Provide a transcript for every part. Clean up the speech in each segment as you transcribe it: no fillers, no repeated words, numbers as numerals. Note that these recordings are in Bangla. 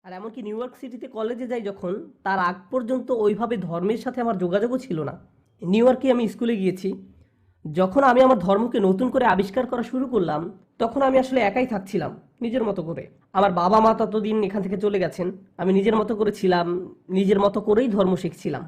আর এমনকি নিউ ইয়র্ক সিটিতে কলেজে যাই যখন, তার আগ পর্যন্ত ওইভাবে ধর্মের সাথে আমার যোগাযোগও ছিল না। নিউ ইয়র্কে আমি স্কুলে গিয়েছি। যখন আমি আমার ধর্মকে নতুন করে আবিষ্কার করা শুরু করলাম, তখন আমি আসলে একাই থাকছিলাম, নিজের মতো করে। আমার বাবা মা ততদিন এখান থেকে চলে গেছেন। আমি নিজের মতো করে ছিলাম, নিজের মতো করেই ধর্ম শিখছিলাম।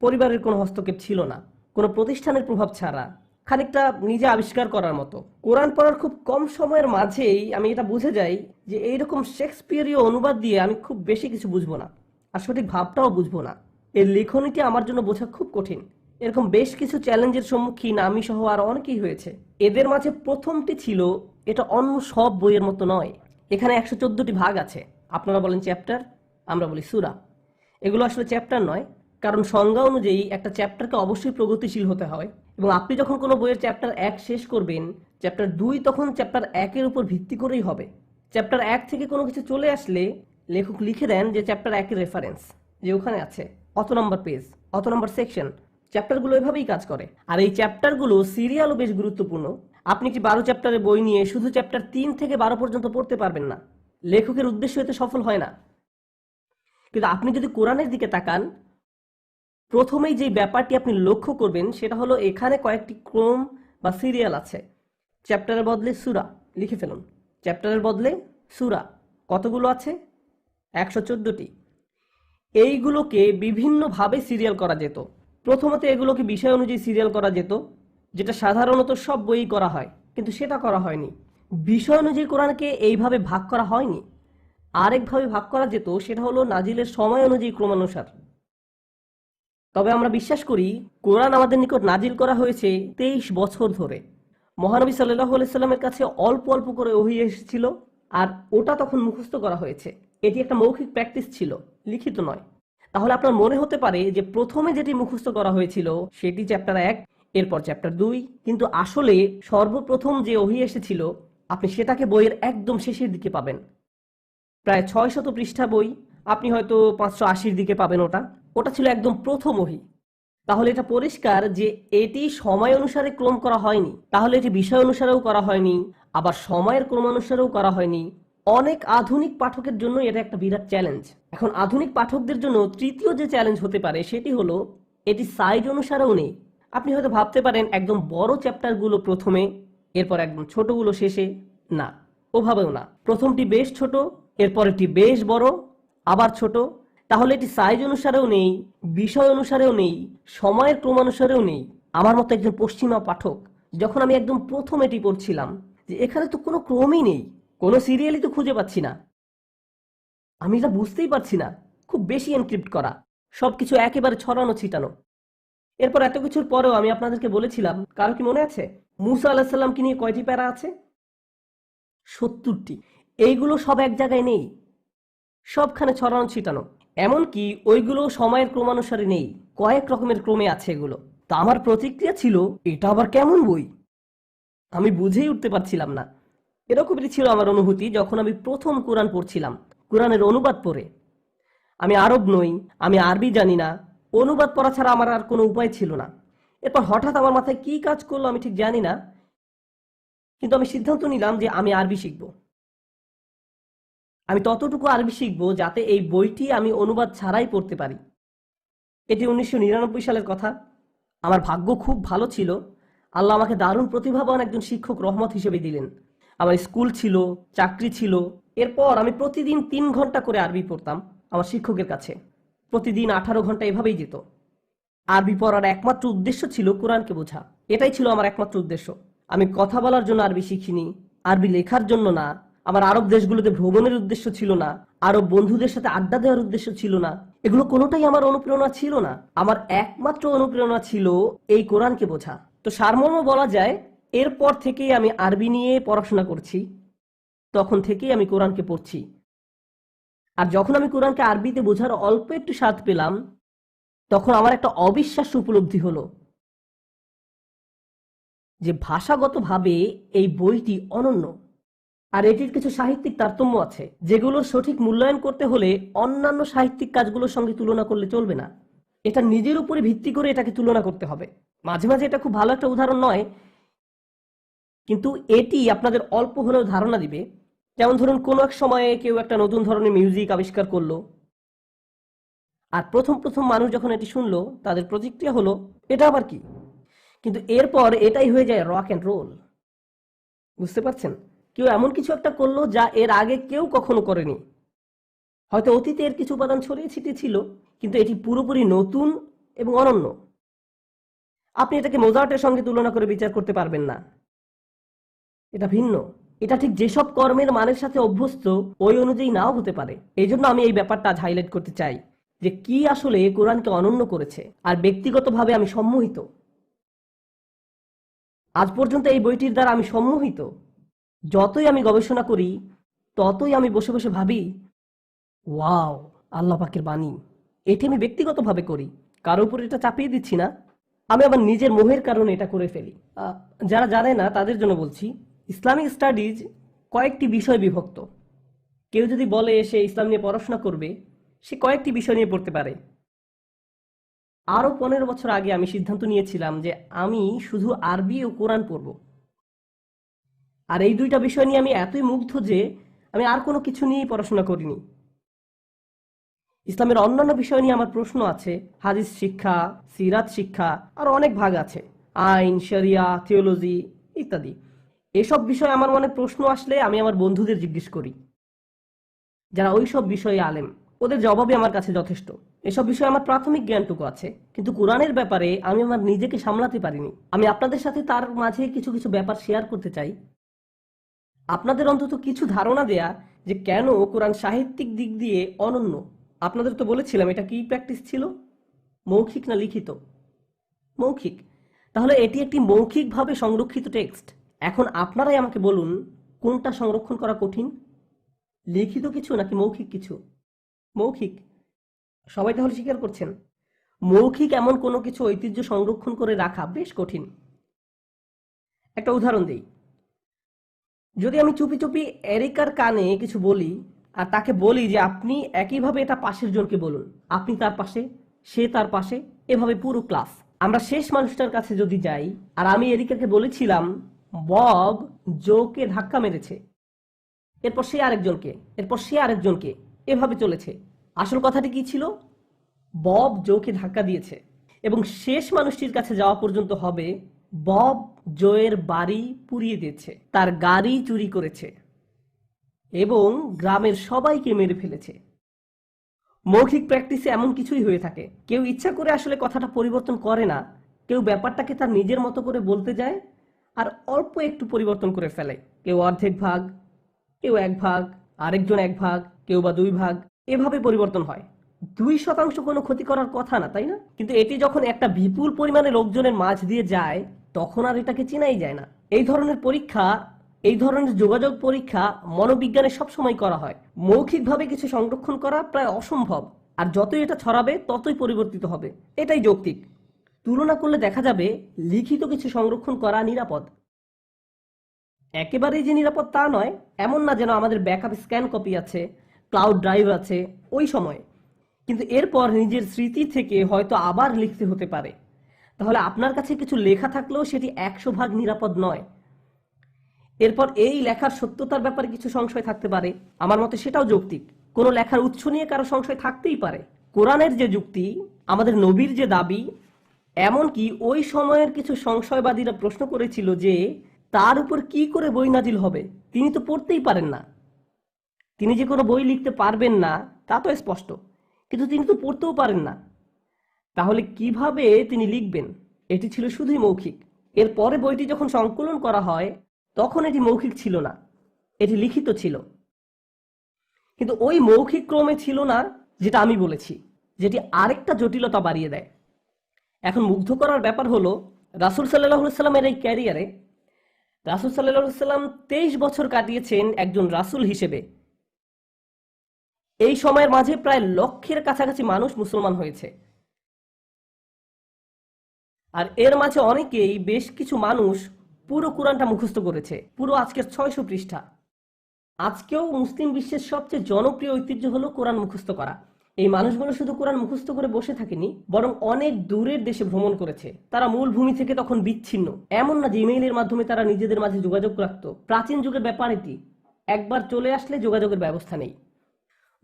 পরিবারের কোনো হস্তক্ষেপ ছিল না, কোনো প্রতিষ্ঠানের প্রভাব ছাড়া, খানিকটা নিজে আবিষ্কার করার মতো। কোরআন পড়ার খুব কম সময়ের মাঝেই আমি এটা বুঝে যাই যে এইরকম শেক্সপিয়ারীয় অনুবাদ দিয়ে আমি খুব বেশি কিছু বুঝবো না, আর সঠিক ভাবটাও বুঝবো না। এর লেখনীটি আমার জন্য বোঝা খুব কঠিন। এরকম বেশ কিছু চ্যালেঞ্জের সম্মুখীন আমি সহ আর অনেকেই হয়েছে। এদের মাঝে প্রথমটি ছিল, এটা অন্য সব বইয়ের মতো নয়। এখানে 114টি ভাগ আছে। আপনারা বলেন চ্যাপ্টার, আমরা বলি সূরা। এগুলো আসলে চ্যাপ্টার নয়, কারণ সংজ্ঞা অনুযায়ী একটা চ্যাপ্টারকে অবশ্যই প্রগতিশীল হতে হয়। এবং আপনি যখন কোনো বইয়ের চ্যাপ্টার 1 শেষ করবেন, চ্যাপ্টার 2 তখন চ্যাপ্টার 1-এর উপর ভিত্তি করেই হবে। চ্যাপ্টার 1 থেকে কোনো কিছু চলে আসলে লেখক লিখে দেন যে চ্যাপ্টার 1-এর রেফারেন্স, যে ওখানে আছে অত নম্বর পেজ, অত নম্বর সেকশন। চ্যাপ্টারগুলো এভাবেই কাজ করে। আর এই চ্যাপ্টারগুলো সিরিয়ালও বেশ গুরুত্বপূর্ণ। আপনি কি 12 চ্যাপ্টারের বই নিয়ে শুধু চ্যাপ্টার 3 থেকে 12 পর্যন্ত পড়তে পারবেন না। লেখকের উদ্দেশ্য এতে সফল হয় না। কিন্তু আপনি যদি কোরআনের দিকে তাকান, প্রথমেই যে ব্যাপারটি আপনি লক্ষ্য করবেন সেটা হলো এখানে কয়েকটি ক্রম বা সিরিয়াল আছে। চ্যাপ্টারের বদলে সূরা লিখে ফেলুন। চ্যাপ্টারের বদলে সূরা কতগুলো আছে? 114টি। এইগুলোকে বিভিন্নভাবে সিরিয়াল করা যেত। প্রথমত এগুলোকে বিষয় অনুযায়ী সিরিয়াল করা যেত, যেটা সাধারণত সব বইই করা হয়, কিন্তু সেটা করা হয়নি। বিষয় অনুযায়ী কোরআনকে এইভাবে ভাগ করা হয়নি। আরেকভাবে ভাগ করা যেত, সেটা হলো নাজিলের সময় অনুযায়ী ক্রমানুসার। তবে আমরা বিশ্বাস করি কোরআন আমাদের নিকট নাজিল করা হয়েছে 23 বছর ধরে। মহানবী সাল্লাল্লাহু আলাইহি সাল্লামের কাছে অল্প অল্প করে ওহী এসেছিল, আর ওটা তখন মুখস্থ করা হয়েছে। এটি একটা মৌখিক প্র্যাকটিস ছিল, লিখিত নয়। তাহলে আপনার মনে হতে পারে যে প্রথমে যেটি মুখস্থ করা হয়েছিল সেটি চ্যাপ্টার 1, এরপর চ্যাপ্টার 2, কিন্তু আসলে সর্বপ্রথম যে ওহী এসেছিল আপনি সেটাকে বইয়ের একদম শেষের দিকে পাবেন। প্রায় 600 পৃষ্ঠা বই, আপনি হয়তো 580-র দিকে পাবেন। ওটা ওটা ছিল একদম প্রথম ওহী। তাহলে এটা পরিষ্কার যে এটি সময় অনুসারে ক্রম করা হয়নি। তাহলে এটি বিষয় অনুসারেও করা হয়নি, আবার সময়ের ক্রমানুসারেও করা হয়নি। অনেক আধুনিক পাঠকের জন্য এটা একটা বিরাট চ্যালেঞ্জ। এখন আধুনিক পাঠকদের জন্য তৃতীয় যে চ্যালেঞ্জ হতে পারে সেটি হলো এটি সাইজ অনুসারেও নেই। আপনি হয়তো ভাবতে পারেন একদম বড় চ্যাপ্টারগুলো প্রথমে, এরপর একদম ছোটগুলো শেষে। না, ওভাবেও না। প্রথমটি বেশ ছোট, এরপরেরটি বেশ বড়, আবার ছোট। তাহলে এটি সাইজ অনুসারেও নেই, বিষয় অনুসারেও নেই, সময়ের ক্রমানুসারেও নেই। আমার মতো একজন পশ্চিমা পাঠক যখন আমি একদম প্রথম এটি পড়ছিলাম, যে এখানে তো কোনো ক্রমই নেই, কোনো সিরিয়ালই তো খুঁজে পাচ্ছি না, আমি এটা বুঝতেই পারছি না। খুব বেশি এনক্রিপ্ট করা, সবকিছু একেবারে ছড়ানো ছিটানো। এরপর এত কিছুর পরেও আমি আপনাদেরকে বলেছিলাম, কারো কি মনে আছে মুসা আলাহিসাল্লামকে নিয়ে কয়টি প্যারা আছে? 70টি। এইগুলো সব এক জায়গায় নেই, সবখানে ছড়ানো ছিটানো। এমনকি ওইগুলো সময়ের ক্রমানুসারে নেই, কয়েক রকমের ক্রমে আছে এগুলো। তা আমার প্রতিক্রিয়া ছিল, এটা আবার কেমন বই? আমি বুঝেই উঠতে পারছিলাম না। এরকমই ছিল আমার অনুভূতি যখন আমি প্রথম কোরআন পড়ছিলাম, কোরআনের অনুবাদ পড়ে। আমি আরব নই, আমি আরবি জানি না, অনুবাদ পড়া ছাড়া আমার আর কোনো উপায় ছিল না। এরপর হঠাৎ আমার মাথায় কি কাজ করলো আমি ঠিক জানি না, কিন্তু আমি সিদ্ধান্ত নিলাম যে আমি আরবি শিখব। আমি ততটুকু আরবি শিখব যাতে এই বইটি আমি অনুবাদ ছাড়াই পড়তে পারি। এটি 1999 সালের কথা। আমার ভাগ্য খুব ভালো ছিল। আল্লাহ আমাকে দারুণ প্রতিভাবান একজন শিক্ষক রহমত হিসেবে দিলেন। আমার স্কুল ছিল, চাকরি ছিল। এরপর আমি প্রতিদিন 3 ঘন্টা করে আরবি পড়তাম আমার শিক্ষকের কাছে। প্রতিদিন 18 ঘন্টা এভাবেই যেত। আরবি পড়ার একমাত্র উদ্দেশ্য ছিল কোরআনকে বোঝা। এটাই ছিল আমার একমাত্র উদ্দেশ্য। আমি কথা বলার জন্য আরবি শিখিনি, আরবি লেখার জন্য না। আমার আরব দেশগুলোতে ভ্রমণের উদ্দেশ্য ছিল না, আরব বন্ধুদের সাথে আড্ডা দেওয়ার উদ্দেশ্য ছিল না। এগুলো কোনোটাই আমার অনুপ্রেরণা ছিল না। আমার একমাত্র অনুপ্রেরণা ছিল এই কোরআনকে বোঝা। তো সারমর্ম বলা যায়, এরপর থেকেই আমি আরবি নিয়ে পড়াশোনা করছি। তখন থেকেই আমি কোরআনকে পড়ছি। আর যখন আমি কোরআনকে আরবিতে বোঝার অল্প একটু স্বাদ পেলাম, তখন আমার একটা অবিশ্বাস্য উপলব্ধি হলো যে ভাষাগতভাবে এই বইটি অনন্য। আর এটির কিছু সাহিত্যিক তারতম্য আছে, যেগুলোর সঠিক মূল্যায়ন করতে হলে অন্যান্য সাহিত্যিক কাজগুলোর সঙ্গে তুলনা করলে চলবে না। এটা নিজের উপরে ভিত্তি করে এটাকে তুলনা করতে হবে। মাঝে মাঝে এটা খুব ভালো একটা উদাহরণ নয়, কিন্তু এটি আপনাদের অল্প হলেও ধারণা দিবে যেমন ধরুন কোনো এক সময়ে কেউ একটা নতুন ধরনের মিউজিক আবিষ্কার করলো, আর প্রথম প্রথম মানুষ যখন এটি শুনলো তাদের প্রতিক্রিয়া হলো এটা আবার কি। কিন্তু এরপর এটাই হয়ে যায় রক অ্যান্ড রোল। বুঝতে পারছেন? কেউ এমন কিছু একটা করলো যা এর আগে কেউ কখনো করেনি। হয়তো অতীতে এর কিছু উপাদান ছড়িয়ে ছিটিয়ে ছিল, কিন্তু এটি পুরোপুরি নতুন এবং অনন্য। আপনি এটাকে মোজার্টের সঙ্গে তুলনা করে বিচার করতে পারবেন না। এটা ভিন্ন। এটা ঠিক যেসব কর্মের মানের সাথে অভ্যস্ত ওই অনুযায়ী নাও হতে পারে। এই জন্য আমি এই ব্যাপারটা আজ হাইলাইট করতে চাই যে কি আসলে কোরআনকে অনন্য করেছে। আর ব্যক্তিগতভাবে আমি সম্মোহিত। আজ পর্যন্ত এই বইটির দ্বারা আমি সম্মোহিত। যতই আমি গবেষণা করি ততই আমি বসে বসে ভাবি, ওয়াও, আল্লাহ পাকের বাণী। এটি আমি ব্যক্তিগতভাবে করি, কারো উপর এটা চাপিয়ে দিচ্ছি না। আমি আবার নিজের মোহের কারণে এটা করে ফেলি। যারা জানে না তাদের জন্য বলছি, ইসলামিক স্টাডিজ কয়েকটি বিষয় বিভক্ত। কেউ যদি বলে সে ইসলাম নিয়ে পড়াশোনা করবে, সে কয়েকটি বিষয় নিয়ে পড়তে পারে। আরও 15 বছর আগে আমি সিদ্ধান্ত নিয়েছিলাম যে আমি শুধু আরবি ও কোরআন পড়ব। আর এই দুইটা বিষয় নিয়ে আমি এতই মুগ্ধ যে আমি আর কোনো কিছু নিয়েই পড়াশোনা করিনি। ইসলামের অন্যান্য বিষয় নিয়ে আমার প্রশ্ন আছে, হাদিস শিক্ষা, সিরাত শিক্ষা, আর অনেক ভাগ আছে, আইন, শরিয়া, থিওলজি ইত্যাদি। এসব বিষয়ে আমার মনে প্রশ্ন আসলে আমি আমার বন্ধুদের জিজ্ঞেস করি, যারা ওই সব বিষয়ে আলেম। ওদের জবাবই আমার কাছে যথেষ্ট। এসব বিষয়ে আমার প্রাথমিক জ্ঞানটুকু আছে, কিন্তু কোরআনের ব্যাপারে আমি আমার নিজেকে সামলাতে পারিনি। আমি আপনাদের সাথে তার মাঝে কিছু কিছু ব্যাপার শেয়ার করতে চাই, আপনাদের অন্তত কিছু ধারণা দেয়া যে কেন কোরআন সাহিত্যিক দিক দিয়ে অনন্য। আপনাদের তো বলেছিলাম এটা কি প্র্যাকটিস ছিল, মৌখিক না লিখিত? মৌখিক। তাহলে এটি একটি মৌখিকভাবে সংরক্ষিত টেক্সট। এখন আপনারাই আমাকে বলুন, কোনটা সংরক্ষণ করা কঠিন, লিখিত কিছু নাকি মৌখিক কিছু? মৌখিক। সবাই তাহলে স্বীকার করছেন মৌখিক এমন কোনো কিছু ঐতিহ্য সংরক্ষণ করে রাখা বেশ কঠিন। একটা উদাহরণ দিই। যদি আমি চুপি চুপি এরিকার কানে কিছু বলি আর তাকে বলি যে আপনি একইভাবে এটা পাশের জনকে বলুন, আপনি তার পাশে, সে তার পাশে, এভাবে পুরো ক্লাস। আমরা শেষ মানুষটার কাছে যদি যাই আর আমি এরিকাকে বলেছিলাম বব জোকে ধাক্কা মেরেছে, এরপর সে আরেকজনকে, এরপর সে আরেকজনকে, এভাবে চলেছে। আসল কথাটি কি ছিল? বব জোকে ধাক্কা দিয়েছে। এবং শেষ মানুষটির কাছে যাওয়া পর্যন্ত হবে বব জোয়ের বাড়ি পুড়িয়ে দিয়েছে, তার গাড়ি চুরি করেছে এবং গ্রামের সবাইকে মেরে ফেলেছে। মৌখিক প্র্যাকটিসে এমন কিছুই হয়ে থাকে। কেউ ইচ্ছা করে আসলে কথাটা পরিবর্তন করে না, কেউ ব্যাপারটাকে তার নিজের মতো করে বলতে যায় আর অল্প একটু পরিবর্তন করে ফেলে। কেউ অর্ধেক ভাগ, কেউ এক ভাগ, আরেকজন এক ভাগ, কেউ বা 2 ভাগ, এভাবে পরিবর্তন হয়। 2% কোনো ক্ষতি করার কথা না, তাই না? কিন্তু এটি যখন একটা বিপুল পরিমাণে লোকজনের মাঝ দিয়ে যায় তখন আর এটাকে চেনাই যায় না। এই ধরনের পরীক্ষা, এই ধরনের যোগাযোগ পরীক্ষা মনোবিজ্ঞানে সবসময় করা হয়। মৌখিকভাবে কিছু সংরক্ষণ করা প্রায় অসম্ভব, আর যতই এটা ছড়াবে ততই পরিবর্তিত হবে। এটাই যৌক্তিক। তুলনা করলে দেখা যাবে লিখিত কিছু সংরক্ষণ করা নিরাপদ। একেবারেই যে নিরাপদ তা নয়, এমন না যেন আমাদের ব্যাকআপ স্ক্যান কপি আছে, ক্লাউড ড্রাইভ আছে ওই সময়, কিন্তু এরপর নিজের স্মৃতি থেকে হয়তো আবার লিখতে হতে পারে। তাহলে আপনার কাছে কিছু লেখা থাকলেও সেটি 100% নিরাপদ নয়। এরপর এই লেখার সত্যতার ব্যাপারে কিছু সংশয় থাকতে পারে, আমার মতে সেটাও যৌক্তিক। কোনো লেখার উৎস নিয়ে কারো সংশয় থাকতেই পারে। কোরআনের যে যুক্তি, আমাদের নবীর যে দাবি, এমনকি ওই সময়ের কিছু সংশয়বাদীরা প্রশ্ন করেছিল যে তার উপর কি করে বই নাজিল হবে, তিনি তো পড়তেই পারেন না। তিনি যে কোনো বই লিখতে পারবেন না তা তো স্পষ্ট, কিন্তু তিনি তো পড়তেও পারেন না, তাহলে কিভাবে তিনি লিখবেন? এটি ছিল শুধুই মৌখিক। এরপরে বইটি যখন সংকলন করা হয় তখন এটি মৌখিক ছিল না, এটি লিখিত ছিল। কিন্তু ওই মৌখিক ক্রমে ছিল না যেটা আমি বলেছি, যেটি আরেকটা জটিলতা বাড়িয়ে দেয়। এখন মুগ্ধ করার ব্যাপার হলো, রাসূল সাল্লাল্লাহু আলাইহি সাল্লামের এই ক্যারিয়ারে রাসূল সাল্লাল্লাহু আলাইহি সাল্লাম 23 বছর কাটিয়েছেন একজন রাসূল হিসেবে। এই সময়ের মাঝে প্রায় লক্ষের কাছাকাছি মানুষ মুসলমান হয়েছে, আর এর মাঝে অনেকেই, বেশ কিছু মানুষ পুরো কোরআনটা মুখস্থ করেছে, পুরো আজকের 600 পৃষ্ঠা। আজকেও মুসলিম বিশ্বের সবচেয়ে জনপ্রিয় ঐতিহ্য হলো কোরআন মুখস্থ করা। এই মানুষগুলো শুধু কোরআন মুখস্থ করে বসে থাকেনি, বরং অনেক দূরের দেশে ভ্রমণ করেছে। তারা মূল ভূমি থেকে তখন বিচ্ছিন্ন। এমন না যে ইমেইলের মাধ্যমে তারা নিজেদের মাঝে যোগাযোগ রাখতো, প্রাচীন যুগের ব্যাপার এটি। একবার চলে আসলে যোগাযোগের ব্যবস্থা নেই।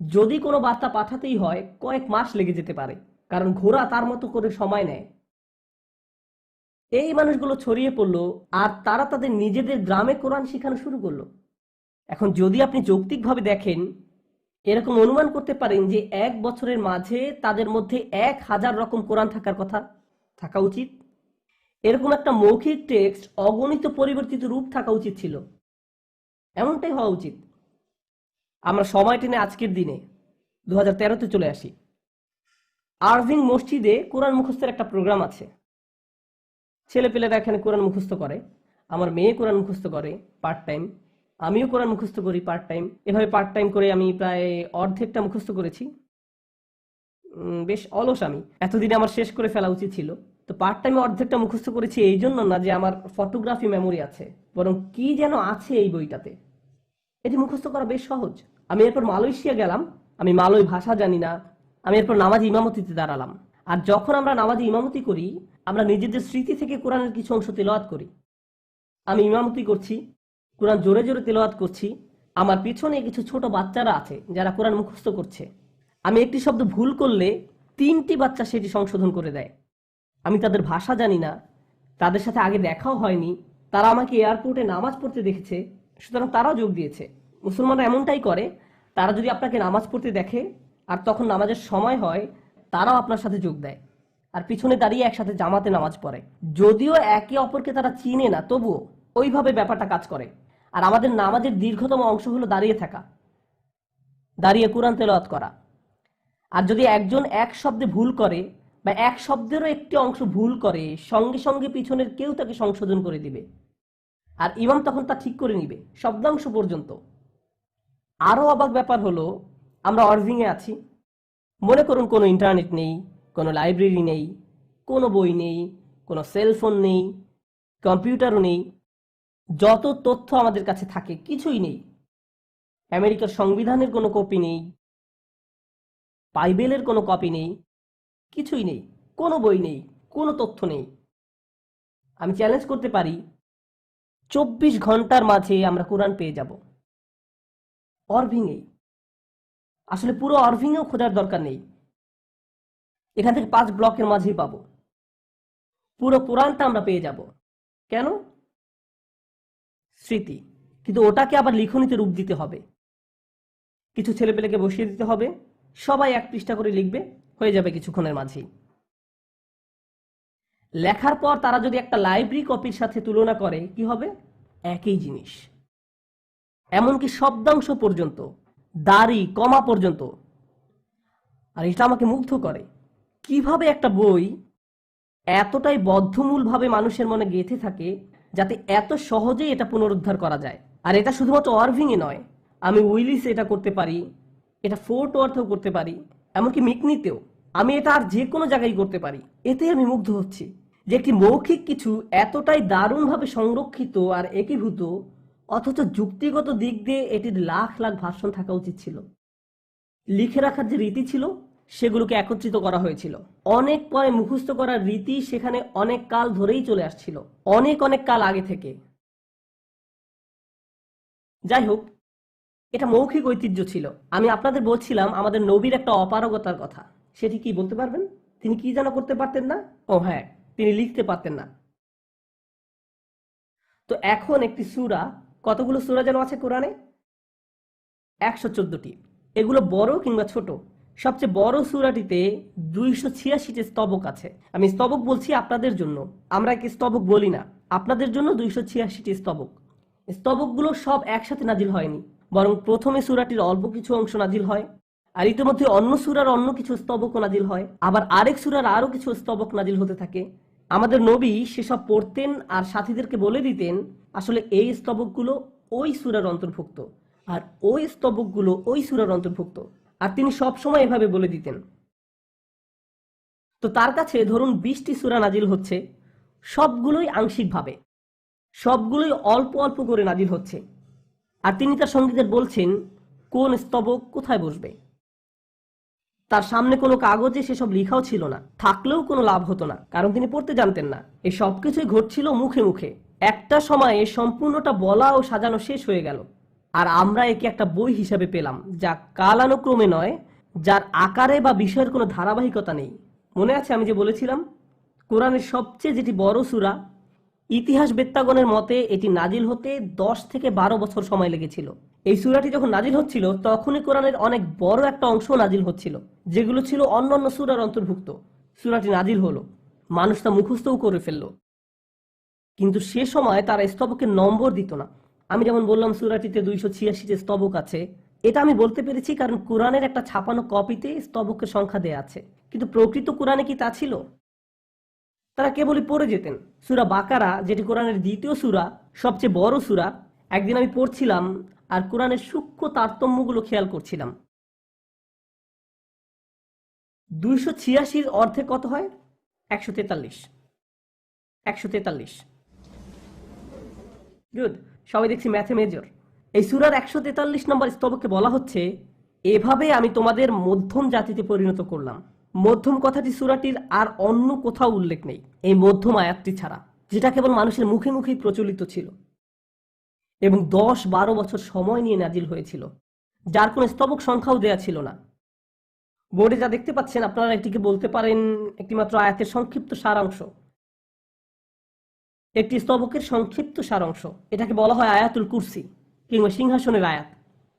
যদি কোনো বার্তা পাঠাতেই হয় কয়েক মাস লেগে যেতে পারে, কারণ ঘোড়া তার মতো করে সময় নেয়। এই মানুষগুলো ছড়িয়ে পড়লো আর তারা তাদের নিজেদের গ্রামে কোরআন শেখানো শুরু করলো। এখন যদি আপনি যৌক্তিকভাবে দেখেন, এরকম অনুমান করতে পারেন যে 1 বছরের মাঝে তাদের মধ্যে 1000 রকম কোরআন থাকা উচিত। এরকম একটা মৌখিক টেক্সট অগণিত পরিবর্তিত রূপ থাকা উচিত ছিল। এমনটাই হওয়া উচিত। আমরা সময় টেনে আজকের দিনে 2013-তে চলে আসি। আরভিং মসজিদে কোরআন মুখস্থের একটা প্রোগ্রাম আছে। ছেলেপেলেরা এখানে কোরআন মুখস্থ করে। আমার মেয়ে কোরআন মুখস্থ করে পার্ট টাইম, আমিও কোরআন মুখস্থ করি পার্ট টাইম। এভাবে পার্ট টাইম করে আমি প্রায় অর্ধেকটা মুখস্থ করেছি। বেশ অলস আমি, এতদিনে আমার শেষ করে ফেলা উচিত ছিল। তো পার্ট টাইমে অর্ধেকটা মুখস্থ করেছি এই জন্য না যে আমার ফটোগ্রাফি মেমোরি আছে, বরং কি যেন আছে এই বইটাতে। এটি মুখস্থ করা বেশ সহজ। আমি এরপর মালয়েশিয়া গেলাম, আমি মালয় ভাষা জানি না। আমি এরপর নামাজি ইমামতিতে দাঁড়ালাম। আর যখন আমরা নামাজি ইমামতি করি, আমরা নিজেদের স্মৃতি থেকে কোরআনের কিছু অংশ তেলাওয়াত করি। আমি ইমামতি করছি, কোরআন জোরে জোরে তেলাওয়াত করছি। আমার পিছনে কিছু ছোট বাচ্চারা আছে যারা কোরআন মুখস্থ করছে। আমি একটি শব্দ ভুল করলে 3টি বাচ্চা সেটি সংশোধন করে দেয়। আমি তাদের ভাষা জানি না, তাদের সাথে আগে দেখাও হয়নি। তারা আমাকে এয়ারপোর্টে নামাজ পড়তে দেখেছে, সুতরাং তারাও যোগ দিয়েছে। মুসলমানরা এমনটাই করে, তারা যদি আপনাকে নামাজ পড়তে দেখে আর তখন নামাজের সময় হয়, তারাও আপনার সাথে যোগ দেয় আর পিছনে দাঁড়িয়ে একসাথে জামাতে নামাজ পড়ে। যদিও একে অপরকে তারা চিনে না, তবুও ওইভাবে ব্যাপারটা কাজ করে। আর আমাদের নামাজের দীর্ঘতম অংশ হলো দাঁড়িয়ে থাকা, দাঁড়িয়ে কোরআন তেলাওয়াত করা। আর যদি একজন এক শব্দে ভুল করে বা এক শব্দেরও একটি অংশ ভুল করে, সঙ্গে সঙ্গে পিছনের কেউ তাকে সংশোধন করে দিবে আর ইমাম তখন তা ঠিক করে নিবে শব্দাংশ পর্যন্ত। আরো অবাক ব্যাপার হলো, আমরা অরভিংয়ে আছি। মনে করুন কোনো ইন্টারনেট নেই, কোনো লাইব্রেরি নেই, কোনো বই নেই, কোনো সেলফোন নেই, কম্পিউটারও নেই। যত তথ্য আমাদের কাছে থাকে কিছুই নেই। আমেরিকার সংবিধানের কোনো কপি নেই, বাইবেলের কোনো কপি নেই, কিছুই নেই, কোনো বই নেই, কোনো তথ্য নেই। আমি চ্যালেঞ্জ করতে পারি 24 ঘন্টার মাঝে আমরা কোরআন পেয়ে যাব অরভিংয়েই। আসলে পুরো অরভিংয়েও খোঁজার দরকার নেই, এখান থেকে 5 ব্লকের মাঝেই পাবো। পুরো কোরআনটা আমরা পেয়ে যাব। কেন? স্মৃতি। কিন্তু ওটাকে আবার লিখনীতে রূপ দিতে হবে। কিছু ছেলেপেলেকে বসিয়ে দিতে হবে, সবাই 1 পৃষ্ঠা করে লিখবে, হয়ে যাবে কিছুক্ষণের মাঝেই। লেখার পর তারা যদি একটা লাইব্রেরি কপির সাথে তুলনা করে, কি হবে? একই জিনিস। এমনকি শব্দাংশ পর্যন্ত, দাড়ি কমা পর্যন্ত। আর এটা আমাকে মুগ্ধ করে, কিভাবে একটা বই এতটাই বদ্ধমূলভাবে মানুষের মনে গেঁথে থাকে যাতে এত সহজেই এটা পুনরুদ্ধার করা যায়। আর এটা শুধুমাত্র অরভিংয়ে নয়, আমি উইলিসে এটা করতে পারি, এটা ফোর্ট ওয়ার্থেও করতে পারি, এমনকি মিকনিতেও। আমি এটা আর যে কোনো জায়গায় করতে পারি। এতে আমি মুগ্ধ হচ্ছি যে একটি মৌখিক কিছু এতটাই দারুণভাবে সংরক্ষিত আর একীভূত, অথচ যুক্তিগত দিক দিয়ে এটির লাখ লাখ ভার্সন থাকা উচিত ছিল। লিখে রাখার যে রীতি ছিল সেগুলোকে একত্রিত করা হয়েছিল। অনেক পরে মুখস্থ করার রীতি সেখানে অনেক কাল ধরেই চলে আসছিল, অনেক অনেক কাল আগে থেকে। যাই হোক, এটা মৌখিক ঐতিহ্য ছিল। আমি আপনাদের বলছিলাম আমাদের নবীর একটা অপারগতার কথা। সেটি কি বলতে পারবেন? তিনি কি যেন করতে পারতেন না? ও হ্যাঁ, তিনি লিখতে পারতেন না। তো এখন একটি সূরা, কতগুলো সূরা যেন আছে কোরআনে? 114টি। এগুলো বড় কিংবা ছোট। সবচেয়ে বড় সূরাটিতে 286টি স্তবক আছে। আমি স্তবক বলছি আপনাদের জন্য, আমরা একে স্তবক বলি না। আপনাদের জন্য 286টি স্তবক। স্তবকগুলো সব একসাথে নাজিল হয়নি, বরং প্রথমে সূরাটির অল্প কিছু অংশ নাজিল হয়, আর ইতিমধ্যে অন্য সূরার অন্য কিছু স্তবকও নাজিল হয়, আবার আরেক সূরার আরো কিছু স্তবক নাজিল হতে থাকে। আমাদের নবী সেসব পড়তেন আর সাথীদেরকে বলে দিতেন আসলে এই স্তবকগুলো ওই সূরার অন্তর্ভুক্ত, আর ওই স্তবকগুলো ওই সূরার অন্তর্ভুক্ত। আর তিনি সব সময় এভাবে বলে দিতেন। তো তার কাছে ধরুন 20টি সূরা নাজিল হচ্ছে, সবগুলোই আংশিকভাবে, সবগুলোই অল্প অল্প করে নাজিল হচ্ছে, আর তিনি তার সঙ্গীদের বলছেন কোন স্তবক কোথায় বসবে। তার সামনে কোনো কাগজে সেসব লেখাও ছিল না, থাকলেও কোনো লাভ হতো না, কারণ তিনি পড়তে জানতেন না। এই সবকিছুই ঘটছিল মুখে মুখে। একটা সময়ে সম্পূর্ণটা বলা ও সাজানো শেষ হয়ে গেল, আর আমরা একে একটা বই হিসাবে পেলাম, যা কালানুক্রমে নয়, যার আকারে বা বিষয়ের কোনো ধারাবাহিকতা নেই। মনে আছে আমি যে বলেছিলাম কোরআনের সবচেয়ে যেটি বড় সূরা, ইতিহাস বেত্তাগণের মতে এটি নাজিল হতে 10 থেকে 12 বছর সময় লেগেছিল। এই সূরাটি যখন নাজিল হচ্ছিল তখনই কোরআনের অনেক বড় একটা অংশ নাজিল হচ্ছিল, যেগুলো ছিল অন্যান্য সূরার অন্তর্ভুক্ত। সূরাটি নাজিল হলো, মানুষ তা মুখস্থও করে ফেললো, কিন্তু সে সময় তারা স্তবকের নম্বর দিত না। আমি যেমন বললাম সূরাটিতে 286টি স্তবক আছে, এটা আমি বলতে পেরেছি কারণ কোরআনের একটা ছাপানো কপিতে স্তবকের সংখ্যা দেয়া আছে, কিন্তু প্রকৃত কোরআনে কি তা ছিল? তারা কেবলই পড়ে যেতেন। সূরা বাকারা, যেটি কোরআনের দ্বিতীয় সূরা, সবচেয়ে বড় সূরা, একদিন আমি পড়ছিলাম আর কোরআনের সূক্ষ্ম তারতম্যগুলো খেয়াল করছিলাম। 286 অর্ধে কত হয়? 143। 143। গুড, সবাই দেখছি ম্যাথে মেজর। এই সূরার 143 নম্বর স্তবকে বলা হচ্ছে, এভাবে আমি তোমাদের মধ্যম জাতিতে পরিণত করলাম। মধ্যম কথাটি সূরাটির আর অন্য কোথাও উল্লেখ নেই, এই মধ্যম আয়াতটি ছাড়া, যেটা কেবল মানুষের মুখে মুখেই প্রচলিত ছিল এবং 10-12 বছর সময় নিয়ে নাজিল হয়েছিল, যার কোনো স্তবক সংখ্যাও দেয়া ছিল না। বোর্ডে যা দেখতে পাচ্ছেন আপনারা এটিকে বলতে পারেন একটি মাত্র আয়াতের সংক্ষিপ্ত সারাংশ, একটি স্তবকের সংক্ষিপ্ত সারাংশ। এটাকে বলা হয় আয়াতুল কুরসি কিংবা সিংহাসনের আয়াত।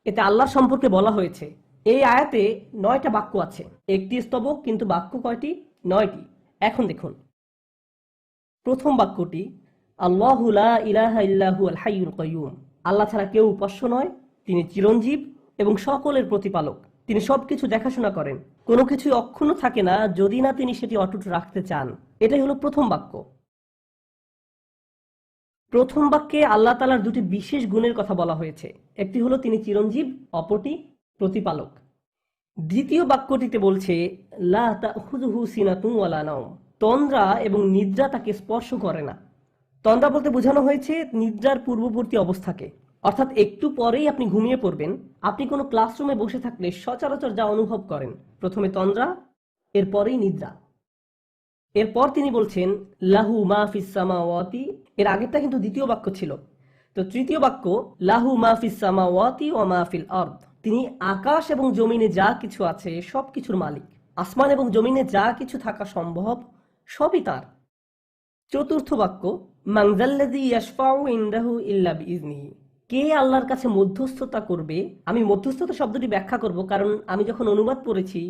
এতে আল্লাহর সম্পর্কে বলা হয়েছে। এই আয়াতে 9টা বাক্য আছে, একটি স্তবক, কিন্তু বাক্য কয়টি? 9টি। এখন দেখুন, প্রথম বাক্যটি আল্লাহু লা ইলাহা ইল্লাহু আল হাইয়ুল কাইয়ুম। আল্লাহ ছাড়া কেউ উপাস্য নয়, তিনি চিরঞ্জীব এবং সকলের প্রতিপালক। তিনি সবকিছু দেখাশোনা করেন, কোনো কিছুই অক্ষুণ্ণ থাকে না যদি না তিনি সেটি অটুট রাখতে চান। এটাই হলো প্রথম বাক্য। প্রথম বাক্যে আল্লাহ তাআলার দুটি বিশেষ গুণের কথা বলা হয়েছে, একটি হলো তিনি চিরঞ্জীব, অপরটি প্রতিপালক। দ্বিতীয় বাক্যটিতে বলছে লা তাখুযুহু সিনাতুন ওয়ালা নাওম, তন্দ্রা এবং নিদ্রা তাকে স্পর্শ করে না। তন্দ্রা বলতে বোঝানো হয়েছে নিদ্রার পূর্ববর্তী অবস্থাকে, অর্থাৎ একটু পরেই আপনি ঘুমিয়ে পড়বেন। আপনি কোনো ক্লাসরুমে বসে থাকলে সচরাচর যা অনুভব করেন, প্রথমে তন্দ্রা, এরপরেই নিদ্রা। এরপর তিনি বলছেন লাহু মা ফিস সামাওয়াতি, এর আগেরটা কিন্তু দ্বিতীয় বাক্য ছিল। তো তৃতীয় বাক্য লাহু মা ফিস সামাওয়াতি ওয়া মা ফিল আরদ, তিনি আকাশ এবং জমিনে যা কিছু আছে সবকিছুর মালিক। আসমান এবং জমিনে যা কিছু থাকা সম্ভব সবই তার। চতুর্থ বাক্য মান যাল্লাযী ইয়াশফাউ ইনদাহু ইল্লা বিইজনিহি, কে আল্লাহর কাছে মধ্যস্থতা করবে। আমি মধ্যস্থতা শব্দটি ব্যাখ্যা করব, কারণ আমি যখন অনুবাদ পড়েছি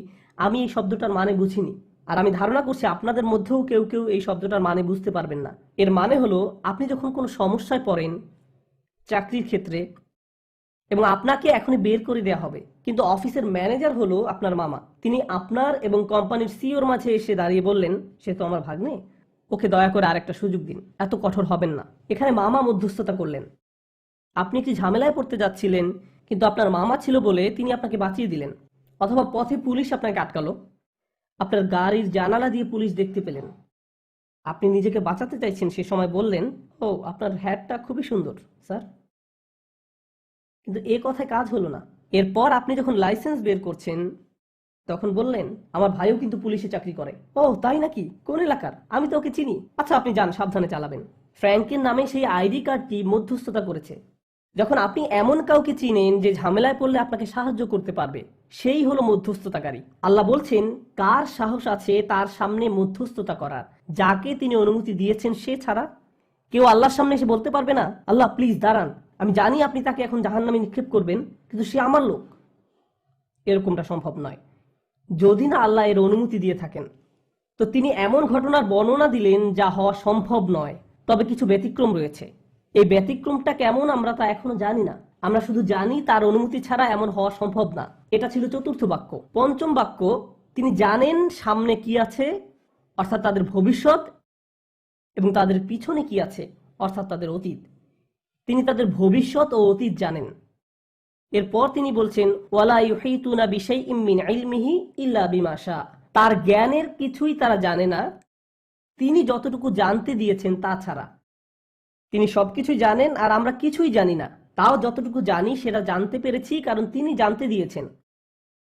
আমি এই শব্দটার মানে বুঝিনি, আর আমি ধারণা করছি আপনাদের মধ্যেও কেউ কেউ এই শব্দটার মানে বুঝতে পারবেন না। এর মানে হলো আপনি যখন কোনো সমস্যায় পড়েন চাকরির ক্ষেত্রে এবং আপনাকে এখনই বের করে দেওয়া হবে, কিন্তু অফিসের ম্যানেজার হলো আপনার মামা, তিনি আপনার এবং কোম্পানির সিইওর মাঝে এসে দাঁড়িয়ে বললেন সে তো আমার ভাগ্নে, ওকে দয়া করে আরেকটা সুযোগ দিন, এত কঠোর হবেন না। এখানে মামা মধ্যস্থতা করলেন। আপনি একটি ঝামেলায় পড়তে যাচ্ছিলেন, কিন্তু আপনার মামা ছিল বলে তিনি আপনাকে বাঁচিয়ে দিলেন। অথবা পথে পুলিশ আপনাকে আটকালো, আপনার গাড়ির জানালা দিয়ে পুলিশ দেখতে পেলেন, আপনি নিজেকে বাঁচাতে চাইছেন, সে সময় বললেন ও আপনার হ্যাটটা খুবই সুন্দর স্যার, কিন্তু এ কথায় কাজ হলো না। এরপর আপনি যখন লাইসেন্স বের করছেন তখন বললেন আমার ভাইও কিন্তু পুলিশে চাকরি করে। ও তাই নাকি, কোন এলাকার? আমি তো ওকে চিনি। আচ্ছা আপনি যান, সাবধানে চালাবেন। ফ্র্যাঙ্কের নামে সেই আইডি কার্ডটি মধ্যস্থতা করেছে। যখন আপনি এমন কাউকে চিনেন যে ঝামেলায় পড়লে আপনাকে সাহায্য করতে পারবে, সেই হলো মধ্যস্থতাকারী। আল্লাহ বলছেন কার সাহস আছে তার সামনে মধ্যস্থতা করার, যাকে তিনি অনুমতি দিয়েছেন সে ছাড়া কেউ আল্লাহর সামনে এসে বলতে পারবে না আল্লাহ প্লিজ দাঁড়ান, আমি জানি আপনি তাকে এখন জাহান্নামে নিক্ষেপ করবেন, কিন্তু সে আমার লোক। এরকমটা সম্ভব নয় যদি না আল্লাহ এর অনুমতি দিয়ে থাকেন। তো তিনি এমন ঘটনার বর্ণনা দিলেন যা হওয়া সম্ভব নয়, তবে কিছু ব্যতিক্রম রয়েছে। এই ব্যতিক্রমটা কেমন আমরা তা এখনো জানি না, আমরা শুধু জানি তার অনুমতি ছাড়া এমন হওয়া সম্ভব না। এটা ছিল চতুর্থ বাক্য। পঞ্চম বাক্য তিনি জানেন সামনে কি আছে, অর্থাৎ তাদের ভবিষ্যৎ, এবং তাদের পিছনে কি আছে, অর্থাৎ তাদের অতীত। তিনি তাদের ভবিষ্যৎ ও অতীত জানেন। এরপর তিনি বলছেন ওয়ালা ইউহিতুনা বিশাইইম মিন ইলমিহি ইল্লা বিমা শা, তার জ্ঞানের কিছুই তারা জানে না তিনি যতটুকু জানতে দিয়েছেন তা ছাড়া। তিনি সবকিছুই জানেন আর আমরা কিছুই জানি না, তাও যতটুকু জানি সেটা জানতে পেরেছি কারণ তিনি জানতে দিয়েছেন।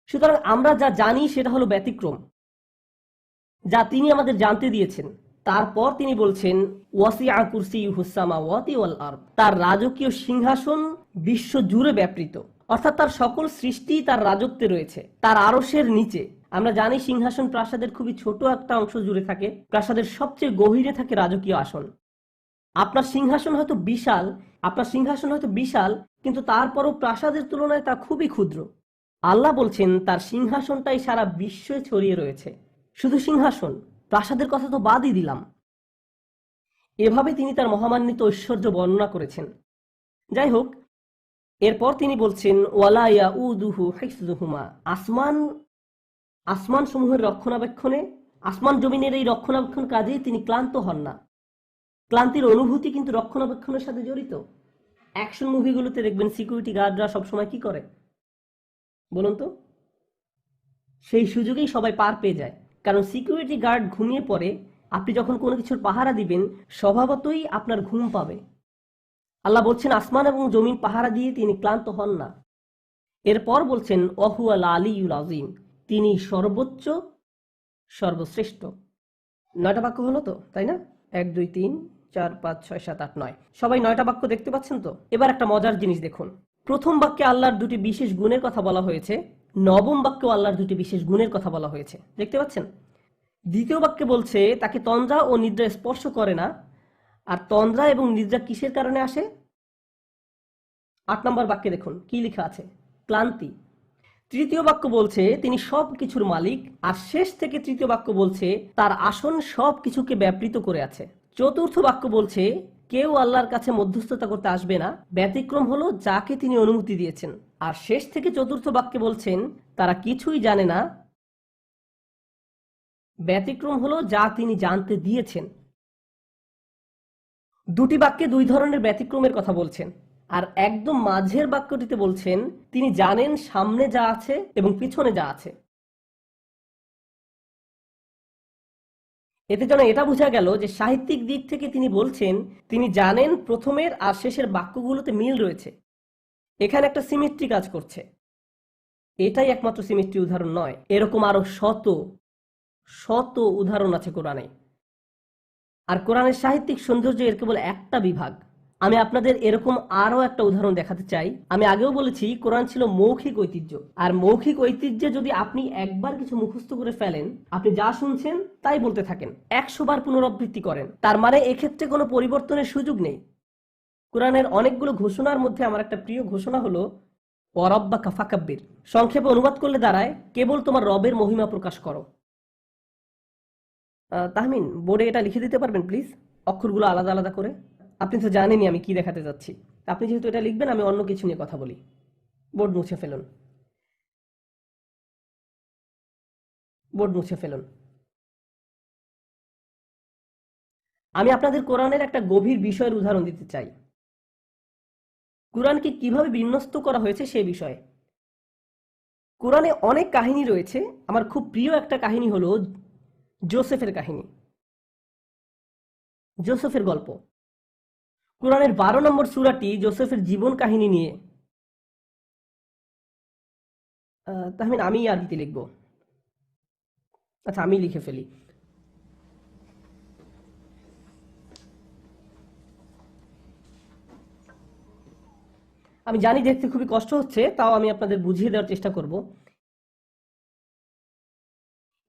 সুতরাং আমরা যা জানি সেটা হলো ব্যতিক্রম, যা তিনি আমাদের জানতে দিয়েছেন। তারপর তিনি বলছেন ওয়াসিআ কুরসিয়ুহুস সামাওয়াতি ওয়াল আরদ, তার রাজকীয় সিংহাসন বিশ্ব জুড়ে ব্যাপৃত, অর্থাৎ তার সকল সৃষ্টি তার রাজত্বে রয়েছে, তার আরশের নিচে। আমরা জানি সিংহাসন প্রাসাদের খুবই ছোট একটা অংশ জুড়ে থাকে, প্রাসাদের সবচেয়ে গভীরে থাকে রাজকীয় আসন। আপনার সিংহাসন হয়তো বিশাল, কিন্তু তারপরও প্রাসাদের তুলনায় তা খুবই ক্ষুদ্র। আল্লাহ বলছেন তার সিংহাসনটাই সারা বিশ্বে ছড়িয়ে রয়েছে। শুধু সিংহাসন, প্রাসাদের কথা তো বাদই দিলাম। এভাবে তিনি তার মহামান্বিত ঐশ্বর্য বর্ণনা করেছেন। যাই হোক, এরপর তিনি বলছেন ওয়ালা ইয়াউদুহু হিফযুহুমা, আসমান সমূহের রক্ষণাবেক্ষণে, আসমান জমিনের এই রক্ষণাবেক্ষণ কাজে তিনি ক্লান্ত হন না। ক্লান্তির অনুভূতি কিন্তু রক্ষণাবেক্ষণের সাথে জড়িত। অ্যাকশন মুভিগুলোতে দেখবেন সিকিউরিটি গার্ডরা সবসময় কি করে বলুন তো? সেই সুযোগেই সবাই পার পেয়ে যায়, কারণ সিকিউরিটি গার্ড ঘুমিয়ে পড়ে। আপনি যখন কোনো কিছুর পাহারা দিবেন, স্বভাবতই আপনার ঘুম পাবে। আল্লাহ বলছেন আসমান এবং জমিন পাহারা দিয়ে তিনি ক্লান্ত হন না। এরপর বলছেন ওয়াহুয়াল আলিয়ুল আযীম, তিনি সর্বোচ্চ, সর্বশ্রেষ্ঠ। 9টা বাক্য হলো তো, তাই না? 1 2 3 4 5 6 7 8 9, সবাই 9টা বাক্য দেখতে পাচ্ছেন তো? এবার একটা মজার জিনিস দেখুন। প্রথম বাক্যে আল্লাহর দুটি বিশেষ গুণের কথা বলা হয়েছে, নবম বাক্যে আল্লাহর দুটি বিশেষ গুণের কথা বলা হয়েছে, দেখতে পাচ্ছেন? দ্বিতীয় বাক্যে বলছে তাকে তন্দ্রা ও নিদ্রা স্পর্শ করে না। আর তন্দ্রা এবং নিদ্রা কিসের কারণে আসে? 8 নম্বর বাক্যে দেখুন কি লেখা আছে, ক্লান্তি। তৃতীয় বাক্য বলছে তিনি সব কিছুর মালিক। আর শেষ থেকে তৃতীয় বাক্য বলছে তার আসন সব কিছুকে ব্যাপৃত করে আছে। চতুর্থ বাক্য বলছে কেউ আল্লাহর কাছে মধ্যস্থতা করতে আসবে না, ব্যতিক্রম হলো যাকে তিনি অনুমতি দিয়েছেন। আর শেষ থেকে চতুর্থ বাক্যে বলছেন তারা কিছুই জানে না, ব্যতিক্রম হলো যা তিনি জানতে দিয়েছেন। দুটি বাক্যে দুই ধরনের ব্যতিক্রমের কথা বলছেন। আর একদম মাঝের বাক্যটিতে বলছেন তিনি জানেন সামনে যা আছে এবং পিছনে যা আছে। এতে যেন এটা বোঝা গেল যে সাহিত্যিক দিক থেকে তিনি বলছেন তিনি জানেন প্রথমের আর শেষের বাক্যগুলোতে মিল রয়েছে। এখানে একটা সিমেট্রি কাজ করছে। এটাই একমাত্র সিমেট্রি উদাহরণ নয়, এরকম আরো শত শত উদাহরণ আছে কোরআনে। আর কোরআনের সাহিত্যিক সৌন্দর্য এর কেবল একটা বিভাগ। আমি আপনাদের এরকম আরো একটা উদাহরণ দেখাতে চাই। আমি আগেও বলেছি কোরআন ছিল মৌখিক ঐতিহ্য। আর মৌখিক ঐতিহ্যে যদি আপনি একবার কিছু মুখস্থ করে ফেলেন, আপনি যা শুনছেন তাই বলতে থাকেন, 100 বার পুনরাবৃত্তি করেন, তার মানে এক্ষেত্রে কোনো পরিবর্তনের সুযোগ নেই। কোরআনের অনেকগুলো ঘোষণার মধ্যে আমার একটা প্রিয় ঘোষণা হলো ওয়ারাব্বাকা ফাকাব্বির। সংক্ষেপে অনুবাদ করলে দাঁড়ায় কেবল তোমার রবের মহিমা প্রকাশ করো। তাহমিন, বোর্ডে এটা লিখে দিতে পারবেন প্লিজ, অক্ষরগুলো আলাদা আলাদা করে? আপনি তো জানেনই আমি কি দেখাতে যাচ্ছি। আপনি যেহেতু এটা লিখবেন, আমি অন্য কিছু নিয়ে কথা বলি। বোর্ড মুছে ফেলুন, বোর্ড মুছে ফেলুন। আমি আপনাদের কোরআনের একটা গভীর বিষয়ের উদাহরণ দিতে চাই, কোরআনকে কিভাবে বিন্যস্ত করা হয়েছে সে বিষয়ে। কোরআনে অনেক কাহিনী রয়েছে। আমার খুব প্রিয় একটা কাহিনী হলো জোসেফের কাহিনী, জোসেফের গল্প। কোরআনের 12 নম্বর সূরাটি জোসেফের জীবন কাহিনী নিয়ে। তাহমিন, আমি আরবিতে লিখব। আচ্ছা, আমি লিখে ফেলি। আমি জানি দেখতে খুবই কষ্ট হচ্ছে, তাও আমি আপনাদের বুঝিয়ে দেওয়ার চেষ্টা করব।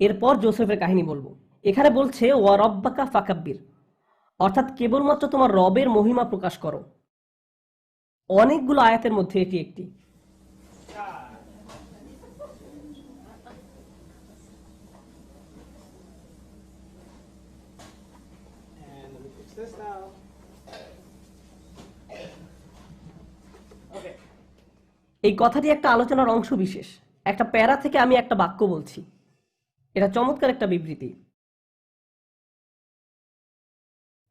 এরপর জোসেফের কাহিনী বলবো। এখানে বলছে ওয়ারাব্বাকা ফাকাব্বির, অর্থাৎ কেবলমাত্র তোমার রবের মহিমা প্রকাশ করো। অনেকগুলো আয়াতের মধ্যে এটি একটি। এই কথাটি একটা আলোচনার অংশ বিশেষ, একটা প্যারা থেকে আমি একটা বাক্য বলছি। এটা চমৎকার একটা বিবৃতি।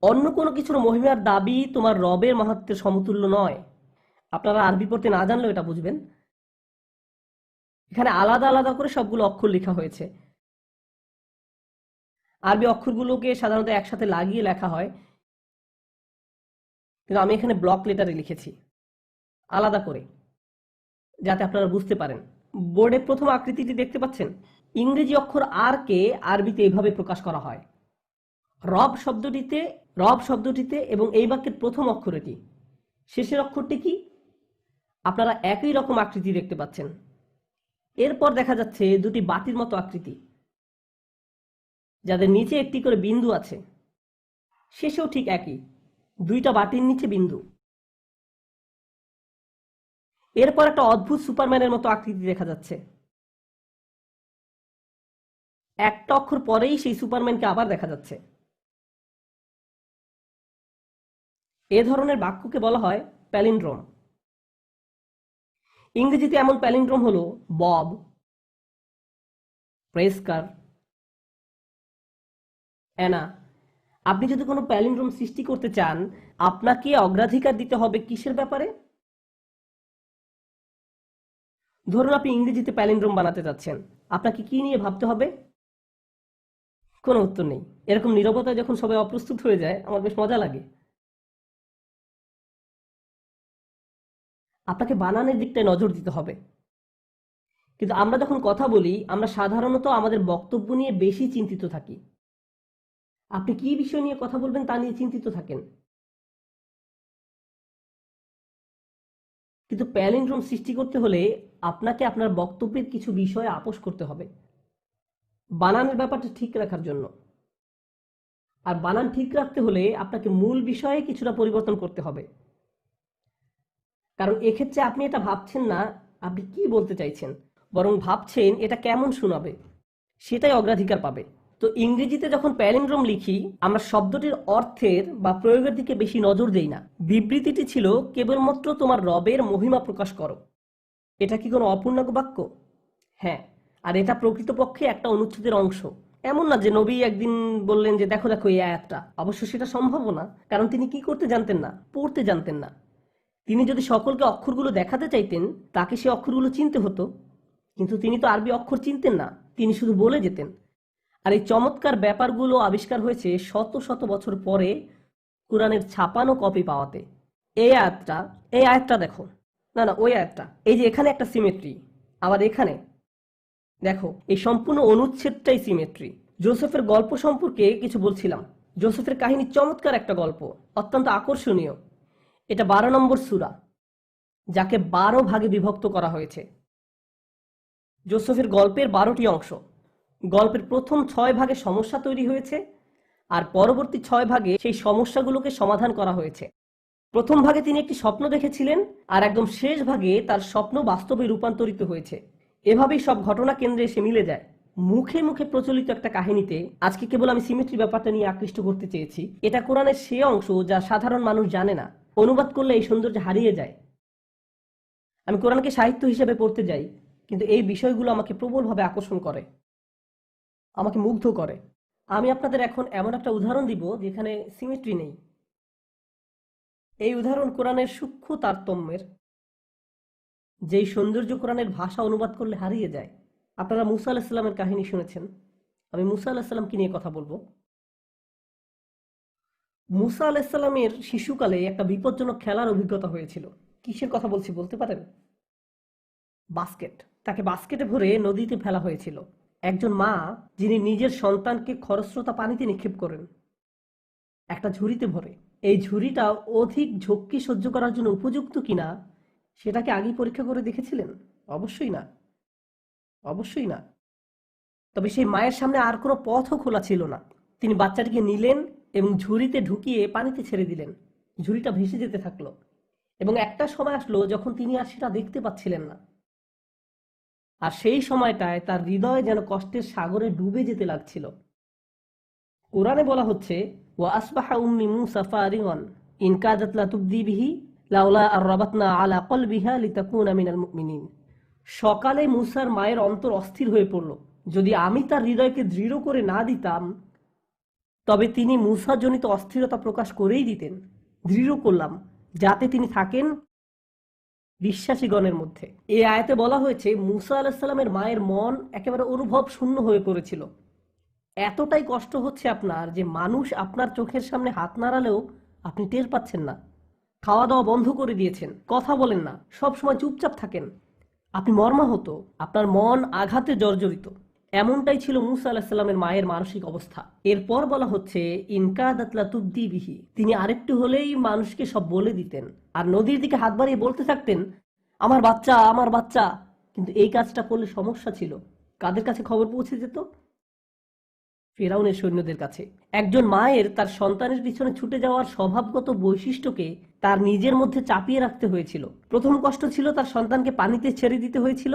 অন্য কোনো কিছুর মহিমার দাবি তোমার রবের মাহাত্ম্যের সমতুল্য নয়। আপনারা আরবি পড়তে না জানলেও এটা বুঝবেন। এখানে আলাদা আলাদা করে সবগুলো অক্ষর লেখা হয়েছে। আরবি অক্ষরগুলোকে সাধারণত একসাথে লাগিয়ে লেখা হয়, কিন্তু আমি এখানে ব্লক লেটারে লিখেছি আলাদা করে, যাতে আপনারা বুঝতে পারেন। বোর্ডে প্রথম আকৃতিটি দেখতে পাচ্ছেন? ইংরেজি অক্ষর আর কে আরবিতে এভাবে প্রকাশ করা হয়, রব শব্দটিতে এবং এই বাক্যের প্রথম অক্ষরটি, শেষের অক্ষরটি কি? আপনারা একই রকম আকৃতি দেখতে পাচ্ছেন। এরপর দেখা যাচ্ছে দুটি বাতির মতো আকৃতি, যাদের নিচে একটি করে বিন্দু আছে। শেষেও ঠিক একই, দুইটা বাটির নিচে বিন্দু। এরপর একটা অদ্ভুত সুপারম্যানের মতো আকৃতি দেখা যাচ্ছে। একটা অক্ষর পরেই সেই সুপারম্যানকে আবার দেখা যাচ্ছে। এ ধরনের বাক্যকে বলা হয় প্যালিন্ড্রোম। ইংরেজিতে এমন প্যালিন্ড্রোম হলো বব, প্রেসকার, অ্যানা। আপনি যদি কোনো প্যালিন্ড্রোম সৃষ্টি করতে চান, আপনাকে অগ্রাধিকার দিতে হবে কিসের ব্যাপারে? ধরুন আপনি ইংরেজিতে প্যালিন্ড্রোম বানাতে যাচ্ছেন, আপনাকে কি নিয়ে ভাবতে হবে? কোনো উত্তর নেই। এরকম নীরবতায় যখন সবাই অপ্রস্তুত হয়ে যায়, আমার বেশ মজা লাগে। আপনাকে বানানের দিকটায় নজর দিতে হবে। কিন্তু আমরা যখন কথা বলি, আমরা সাধারণত আমাদের বক্তব্য নিয়ে বেশি চিন্তিত থাকি। আপনি কি বিষয় নিয়ে কথা বলবেন তা নিয়ে চিন্তিত থাকেন। কিন্তু প্যালিন্ড্রোম সৃষ্টি করতে হলে আপনাকে আপনার বক্তব্যের কিছু বিষয়ে আপোস করতে হবে, বানানের ব্যাপারটা ঠিক রাখার জন্য। আর বানান ঠিক রাখতে হলে আপনাকে মূল বিষয়ে কিছুটা পরিবর্তন করতে হবে। কারণ এক্ষেত্রে আপনি এটা ভাবছেন না আপনি কি বলতে চাইছেন, বরং ভাবছেন এটা কেমন শোনাবে, সেটাই অগ্রাধিকার পাবে। তো ইংরেজিতে যখন প্যালিন্ড্রোম লিখি, আমরা শব্দটির অর্থের বা প্রয়োগের দিকে বেশি নজর দেই না। বিবৃতিটি ছিল কেবলমাত্র তোমার রবের মহিমা প্রকাশ করো। এটা কি কোনো অপূর্ণাঙ্গ বাক্য? হ্যাঁ। আর এটা প্রকৃতপক্ষে একটা অনুচ্ছেদের অংশ। এমন না যে নবী একদিন বললেন যে দেখো দেখো এই আয়াতটা। অবশ্য সেটা সম্ভব না, কারণ তিনি কি করতে জানতেন না? পড়তে জানতেন না। তিনি যদি সকলকে অক্ষরগুলো দেখাতে চাইতেন, তাকে সে অক্ষরগুলো চিনতে হতো। কিন্তু তিনি তো আরবি অক্ষর চিনতেন না, তিনি শুধু বলে যেতেন। আর এই চমৎকার ব্যাপারগুলো আবিষ্কার হয়েছে শত শত বছর পরে কোরআনের ছাপানো কপি পাওয়াতে। এই আয়াতটা দেখো, না ওই আয়াতটা, এই যে এখানে একটা সিমেট্রি, আবার এখানে দেখো, এই সম্পূর্ণ অনুচ্ছেদটাই সিমেট্রি। জোসেফের গল্প সম্পর্কে কিছু বলছিলাম। জোসেফের কাহিনী চমৎকার একটা গল্প, অত্যন্ত আকর্ষণীয়। এটা 12 নম্বর সূরা, যাকে 12 ভাগে বিভক্ত করা হয়েছে। জোসেফের গল্পের 12টি অংশ। গল্পের প্রথম 6 ভাগে সমস্যা তৈরি হয়েছে, আর পরবর্তী 6 ভাগে সেই সমস্যাগুলোকে সমাধান করা হয়েছে। প্রথম ভাগে তিনি একটি স্বপ্ন দেখেছিলেন, আর একদম শেষ ভাগে তার স্বপ্ন বাস্তবে রূপান্তরিত হয়েছে। এভাবেই সব ঘটনা কেন্দ্রে এসে মিলে যায়। মুখে মুখে প্রচলিত একটা কাহিনীতে আজকে কেবল আমি সিমেট্রি ব্যাপারটা নিয়ে আকৃষ্ট করতে চেয়েছি। এটা কোরআনের সে অংশ যা সাধারণ মানুষ জানে না। অনুবাদ করলে এই সৌন্দর্য হারিয়ে যায়। আমি কোরআনকে সাহিত্য হিসেবে পড়তে যাই, কিন্তু এই বিষয়গুলো আমাকে প্রবলভাবে আকর্ষণ করে, আমাকে মুগ্ধ করে। আমি আপনাদের এখন এমন একটা উদাহরণ দিব যেখানে সিমেট্রি নেই। এই উদাহরণ কোরআনের সূক্ষ্ম তারতম্যের, যেই সৌন্দর্য কোরআনের ভাষা অনুবাদ করলে হারিয়ে যায়। আপনারা মুসা আলাহিসাল্লামের কাহিনী শুনেছেন। আমি মুসা আলাহিসাল্লামকে নিয়ে কথা বলবো। মুসা আলাহিসাল্লামের শিশুকালে একটা বিপজ্জনক খেলার অভিজ্ঞতা হয়েছিল। কিসের কথা বলছি বলতে পারেন? বাস্কেট। তাকে বাস্কেটে ভরে নদীতে ফেলা হয়েছিল। একজন মা যিনি নিজের সন্তানকে খরস্রোতা পানিতে নিক্ষেপ করেন, একটা ঝুড়িতে ভরে। এই ঝুড়িটা অধিক ঝক্কি সহ্য করার জন্য উপযুক্ত কিনা সেটাকে আগেই পরীক্ষা করে দেখেছিলেন? অবশ্যই না, অবশ্যই না। তবে সেই মায়ের সামনে আর কোনো পথও খোলা ছিল না। তিনি বাচ্চাটিকে নিলেন এবং ঝুড়িতে ঢুকিয়ে পানিতে ছেড়ে দিলেন। ঝুড়িটা ভেসে যেতে থাকলো এবং একটা সময় আসলো যখন তিনি আর সেটা দেখতে পাচ্ছিলেন না। আর সেই সময়টায় তার হৃদয় যেন কষ্টের সাগরে ডুবে যেতে লাগছিল। কোরআনে বলা হচ্ছে, ওয়া আসবাহা উম্মি মুসা ফারিগান ইন কাদাত লা তুবদি বিহি লাউলা আর রাবাতনা আলা কলবিহা লিতাকুনা মিনাল মুমিনিন। সকালে মুসার মায়ের অন্তর অস্থির হয়ে পড়ল। যদি আমি তার হৃদয়কে দৃঢ় করে না দিতাম, তবে তিনি মুসাজনিত অস্থিরতা প্রকাশ করেই দিতেন। দৃঢ় করলাম যাতে তিনি থাকেন বিশ্বাসীগণের মধ্যে। এই আয়াতে বলা হয়েছে মুসা আলাইহিস সালামের মায়ের মন একেবারে অনুভব শূন্য হয়ে পড়েছিল। এতটাই কষ্ট হচ্ছে আপনার যে মানুষ আপনার চোখের সামনে হাত নাড়ালেও আপনি টের পাচ্ছেন না। খাওয়া দাওয়া বন্ধ করে দিয়েছেন, কথা বলেন না, সব সময় চুপচাপ থাকেন। আপনি মর্মাহত, আপনার মন আঘাতে জর্জরিত। এমনটাই ছিল মুসা আলাহিসাল্লামের মায়ের মানসিক অবস্থা। এরপর বলা হচ্ছে ইনকাদাতলা তুবদি বিহি, তিনি আরেকটু হলেই মানুষকে সব বলে দিতেন আর নদীর দিকে হাত বাড়িয়ে বলতে থাকতেন, আমার বাচ্চা, আমার বাচ্চা। কিন্তু এই কাজটা করলে সমস্যা ছিল। কাদের কাছে খবর পৌঁছে যেত? ফেরাউনের সৈন্যদের কাছে। একজন মায়ের তার সন্তানের পিছনে ছুটে যাওয়ার স্বভাবগত বৈশিষ্ট্যকে তার নিজের মধ্যে চাপিয়ে রাখতে হয়েছিল। প্রথম কষ্ট ছিল তার সন্তানকে পানিতে ছেড়ে দিতে হয়েছিল,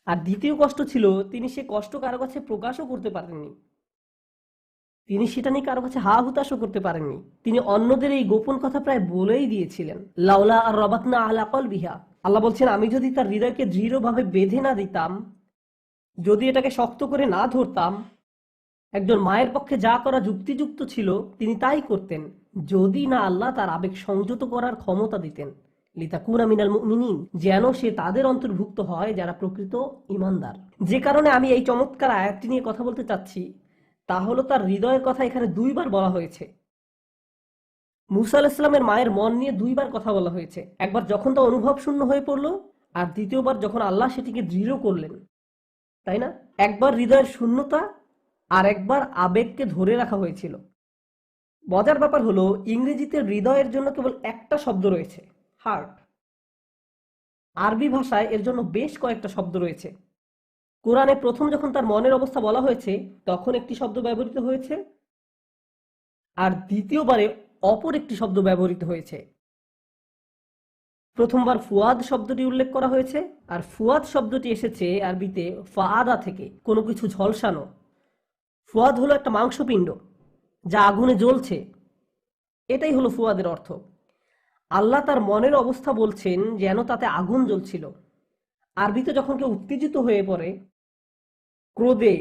আর দ্বিতীয় কষ্ট ছিল তিনি সে কষ্ট কারো কাছে প্রকাশও করতে পারেননি। তিনি সেটা নিয়ে কারো কাছে হা হুতাশও করতে পারেননি। তিনি অন্যদের এই গোপন কথা প্রায় বলেই দিয়েছিলেন, লাউলা আর রবাতনা আলা কলবিহা। আল্লাহ বলছেন, আমি যদি তার হৃদয়কে দৃঢ়ভাবে বেঁধে না দিতাম, যদি এটাকে শক্ত করে না ধরতাম, একজন মায়ের পক্ষে যা করা যুক্তিযুক্ত ছিল তিনি তাই করতেন, যদি না আল্লাহ তার আবেগ সংযত করার ক্ষমতা দিতেন। লিতাকুনা মিনাল মুমিনিন, যেন সে তাদের অন্তর্ভুক্ত হয় যারা প্রকৃত ঈমানদার। যে কারণে আমি এই চমৎকার আয়াতটি নিয়ে কথা বলতে চাচ্ছি তা হলো তার হৃদয়ের কথা এখানে দুইবার বলা হয়েছে। মুসা আলাইহিস সালামের মায়ের মন নিয়ে দুইবার কথা বলা হয়েছে। একবার যখন তা অনুভব শূন্য হয়ে পড়ল, আর দ্বিতীয়বার যখন আল্লাহ সেটিকে দৃঢ় করলেন, তাই না? একবার হৃদয়ের শূন্যতা আর একবার আবেগকে ধরে রাখা হয়েছিল। মজার ব্যাপার হলো ইংরেজিতে হৃদয়ের জন্য কেবল একটা শব্দ রয়েছে, হার্ট। আরবি ভাষায় এর জন্য বেশ কয়েকটা শব্দ রয়েছে। কোরআনে প্রথম যখন তার মনের অবস্থা বলা হয়েছে তখন একটি শব্দ ব্যবহৃত হয়েছে, আর দ্বিতীয়বারে অপর একটি শব্দ ব্যবহৃত হয়েছে। প্রথমবার ফুয়াদ শব্দটি উল্লেখ করা হয়েছে, আর ফুয়াদ শব্দটি এসেছে আরবিতে ফাআদা থেকে, কোনো কিছু ঝলসানো। ফুয়াদ হলো একটা মাংসপিণ্ড যা আগুনে জ্বলছে, এটাই হলো ফুয়াদের অর্থ। আল্লাহ তার মনের অবস্থা বলছেন যেন তাতে আগুন জ্বলছিল। আরবিতে যখন কেউ উত্তেজিত হয়ে পড়ে, ক্রোধে,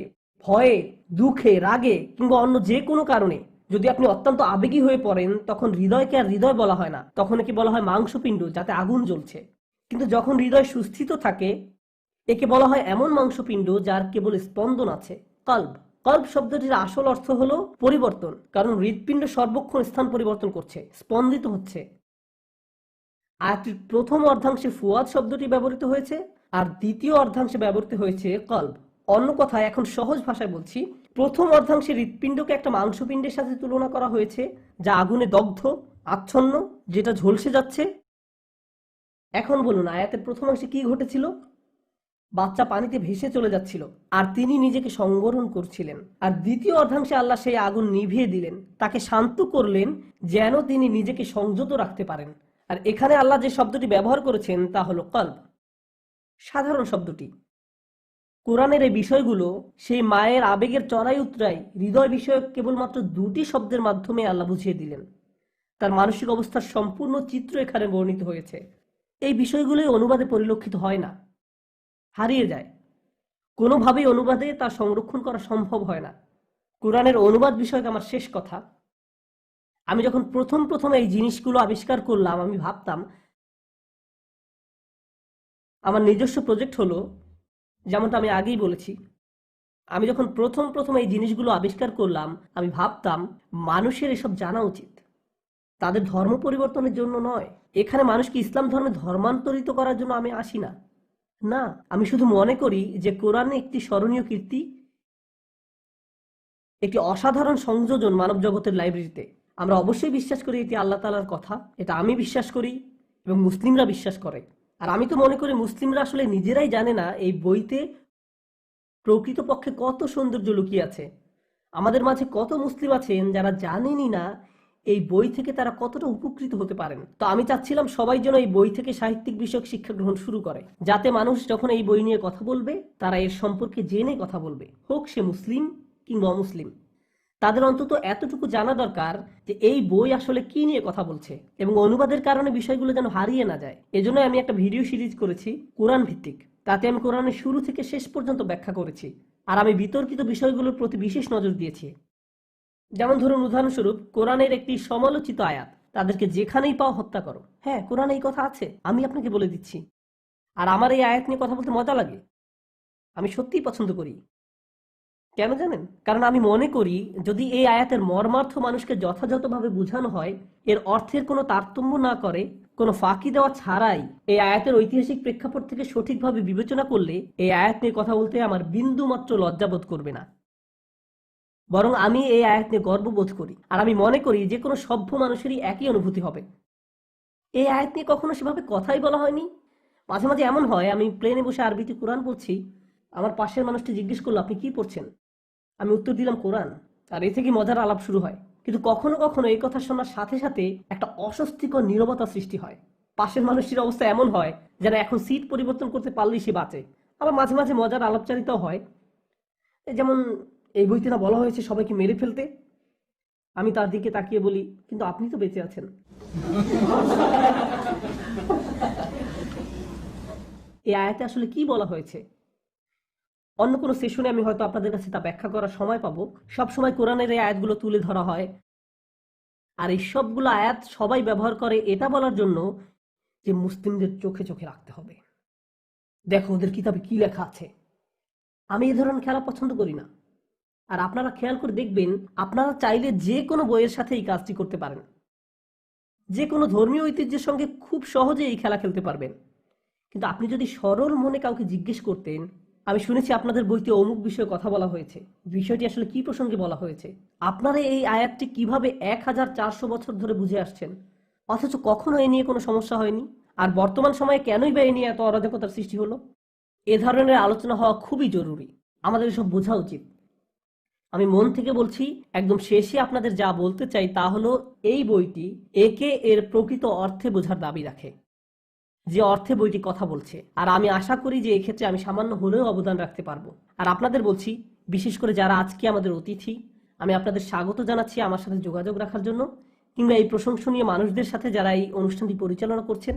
ভয়ে, দুঃখে, রাগে কিংবা অন্য যে কোনো কারণে যদি আপনি অত্যন্ত আবেগী হয়ে পড়েন, তখন হৃদয়কে আর হৃদয় বলা হয় না, তখন একে বলা হয় মাংসপিণ্ড যাতে আগুন জ্বলছে। কিন্তু যখন হৃদয় সুস্থিত থাকে, একে বলা হয় এমন মাংসপিণ্ড যার কেবল স্পন্দন আছে, কল্ব। কল্ব শব্দটির আসল অর্থ হলো পরিবর্তন, কারণ হৃৎপিণ্ড সর্বক্ষণ স্থান পরিবর্তন করছে, স্পন্দিত হচ্ছে। আয়াতটির প্রথম অর্ধাংশে ফুয়াদ শব্দটি ব্যবহৃত হয়েছে, আর দ্বিতীয় অর্ধাংশে ব্যবহৃত হয়েছে কল্ব। অন্য কথায়, এখন সহজ ভাষায় বলছি, প্রথম অর্ধাংশে হৃৎপিণ্ডকে একটা মাংসপিণ্ডের সাথে তুলনা করা হয়েছে যা আগুনে দগ্ধ, আচ্ছন্ন, যেটা ঝলসে যাচ্ছে। এখন বলুন, আয়াতের প্রথমাংশে কি ঘটেছিল? বাচ্চা পানিতে ভেসে চলে যাচ্ছিল আর তিনি নিজেকে সংবরণ করছিলেন। আর দ্বিতীয় অর্ধাংশে আল্লাহ সেই আগুন নিভিয়ে দিলেন, তাকে শান্ত করলেন যেন তিনি নিজেকে সংযত রাখতে পারেন। আর এখানে আল্লাহ যে শব্দটি ব্যবহার করেছেন তা হলো কল্ব, সাধারণ শব্দটি। কোরআনের এই বিষয়গুলো সেই মায়ের আবেগের চড়াই উতরাই হৃদয় বিষয়ক কেবলমাত্র দুটি শব্দের মাধ্যমে আল্লাহ বুঝিয়ে দিলেন। তার মানসিক অবস্থার সম্পূর্ণ চিত্র এখানে বর্ণিত হয়েছে। এই বিষয়গুলোই অনুবাদে পরিলক্ষিত হয় না, হারিয়ে যায়। কোনোভাবেই অনুবাদে তা সংরক্ষণ করা সম্ভব হয় না। কোরআনের অনুবাদ বিষয়ক আমার শেষ কথা, আমি যখন প্রথম এই জিনিসগুলো আবিষ্কার করলাম, আমি ভাবতাম আমার নিজস্ব প্রজেক্ট হলো, যেমনটা আমি আগেই বলেছি, আমি যখন প্রথম এই জিনিসগুলো আবিষ্কার করলাম, আমি ভাবতাম মানুষের এসব জানা উচিত, তাদের ধর্ম পরিবর্তনের জন্য নয়। এখানে মানুষকে ইসলাম ধর্মে ধর্মান্তরিত করার জন্য আমি আসি না। না, আমি শুধু মনে করি যে কোরআনে একটি স্মরণীয় কীর্তি, একটি অসাধারণ সংযোজন মানব জগতের লাইব্রেরিতে। আমরা অবশ্যই বিশ্বাস করি এটি আল্লাহ তাআলার কথা, এটা আমি বিশ্বাস করি এবং মুসলিমরা বিশ্বাস করে। আর আমি তো মনে করি মুসলিমরা আসলে নিজেরাই জানে না এই বইতে প্রকৃতপক্ষে কত সৌন্দর্য লুকিয়ে আছে। আমাদের মাঝে কত মুসলিম আছেন যারা জানেনই না এই বই থেকে তারা কতটা উপকৃত হতে পারেন। তো আমি চাচ্ছিলাম সবাই যেন এই বই থেকে সাহিত্যিক বিষয়ক শিক্ষা গ্রহণ শুরু করে, যাতে মানুষ যখন এই বই নিয়ে কথা বলবে তারা এর সম্পর্কে জেনে কথা বলবে, হোক সে মুসলিম কিংবা অমুসলিম। তাদের অন্তত এতটুকু জানা দরকার যে এই বই আসলে কি নিয়ে কথা বলছে, এবং অনুবাদের কারণে বিষয়গুলো যেন হারিয়ে না যায়। এজন্য আমি একটা ভিডিও সিরিজ করেছি কোরআন ভিত্তিক, তাতে আমি কোরআনের শুরু থেকে শেষ পর্যন্ত ব্যাখ্যা করেছি, আর আমি বিতর্কিত বিষয়গুলোর প্রতি বিশেষ নজর দিয়েছি। যেমন ধরুন, উদাহরণস্বরূপ কোরআনের একটি সমালোচিত আয়াত, তাদেরকে যেখানেই পাও হত্যা করো। হ্যাঁ, কোরআনে এই কথা আছে, আমি আপনাকে বলে দিচ্ছি। আর আমার এই আয়াত নিয়ে কথা বলতে মজা লাগে, আমি সত্যিই পছন্দ করি। কেন জানেন? কারণ আমি মনে করি যদি এই আয়াতের মর্মার্থ মানুষকে যথাযথভাবে বোঝানো হয়, এর অর্থের কোনো তারতম্য না করে, কোনো ফাঁকি দেওয়া ছাড়াই এই আয়াতের ঐতিহাসিক প্রেক্ষাপট থেকে সঠিকভাবে বিবেচনা করলে এই আয়াত নিয়ে কথা বলতে আমার বিন্দু মাত্র লজ্জাবোধ করবে না। বরং আমি এই আয়াত নিয়ে গর্ববোধ করি, আর আমি মনে করি যে কোনো সভ্য মানুষেরই একই অনুভূতি হবে। এই আয়াত নিয়ে কখনো সেভাবে কথাই বলা হয়নি। মাঝে মাঝে এমন হয়, আমি প্লেনে বসে আরবিতে কোরআন পড়ছি, আমার পাশের মানুষটি জিজ্ঞেস করলো আপনি কি পড়ছেন, আমি উত্তর দিলাম কোরআন, আর এ থেকে মজার আলাপ শুরু হয়। কিন্তু কখনো কখনো এই কথা শোনার সাথে সাথে একটা অস্বস্তিকর নীরবতা সৃষ্টি হয়। পাশের মানুষটির অবস্থা এমন হয় যেন এখন সিট পরিবর্তন করতে পারলেই সে বাঁচে। আবার মাঝে মাঝে মজার আলাপচারিতাও হয়, যেমন এই বইতে না বলা হয়েছে সবাইকে মেরে ফেলতে। আমি তার দিকে তাকিয়ে বলি কিন্তু আপনি তো বেঁচে আছেন। এই আয়াতে আসলে কি বলা হয়েছে? অন্য কোনো সেশনে আমি হয়তো আপনাদের কাছে তা ব্যাখ্যা করার সময় পাবো। সবসময় কোরআনের এই আয়াতগুলো তুলে ধরা হয়, আর এই সবগুলো আয়াত সবাই ব্যবহার করে এটা বলার জন্য যে মুসলিমদের চোখে চোখে রাখতে হবে, দেখো ওদের কিতাবে কি লেখা আছে। আমি এই ধরনের খেলা পছন্দ করি না। আর আপনারা খেয়াল করে দেখবেন, আপনারা চাইলে যে কোনো বইয়ের সাথে এই কাজটি করতে পারেন। যে কোনো ধর্মীয় ঐতিহ্যের সঙ্গে খুব সহজে এই খেলা খেলতে পারবেন। কিন্তু আপনি যদি সরল মনে কাউকে জিজ্ঞেস করতেন, আমি শুনেছি আপনাদের বইতে অমুক বিষয়ে কথা বলা হয়েছে, বিষয়টি আসলে কি প্রসঙ্গে বলা হয়েছে, আপনারা এই আয়াতটি কিভাবে 1400 বছর ধরে বুঝে আসছেন, অথচ কখনো এ নিয়ে কোনো সমস্যা হয়নি, আর বর্তমান সময়ে কেনই বা এ নিয়ে এত অরাজকতার সৃষ্টি হলো? এ ধরনের আলোচনা হওয়া খুবই জরুরি, আমাদের এসব বোঝা উচিত। আমি মন থেকে বলছি, একদম শেষে আপনাদের যা বলতে চাই তা হলো, এই বইটি একে এর প্রকৃত অর্থে বোঝার দাবি রাখে, যে অর্থে বইটি কথা বলছে। আর আমি আশা করি যে এক্ষেত্রে আমি সামান্য হলেও অবদান রাখতে পারবো। আর আপনাদের বলছি, বিশেষ করে যারা আজকে আমাদের অতিথি, আমি আপনাদের স্বাগত জানাচ্ছি আমার সাথে যোগাযোগ রাখার জন্য, কিংবা এই প্রশংসনীয় মানুষদের সাথে যারা এই অনুষ্ঠানটি পরিচালনা করছেন।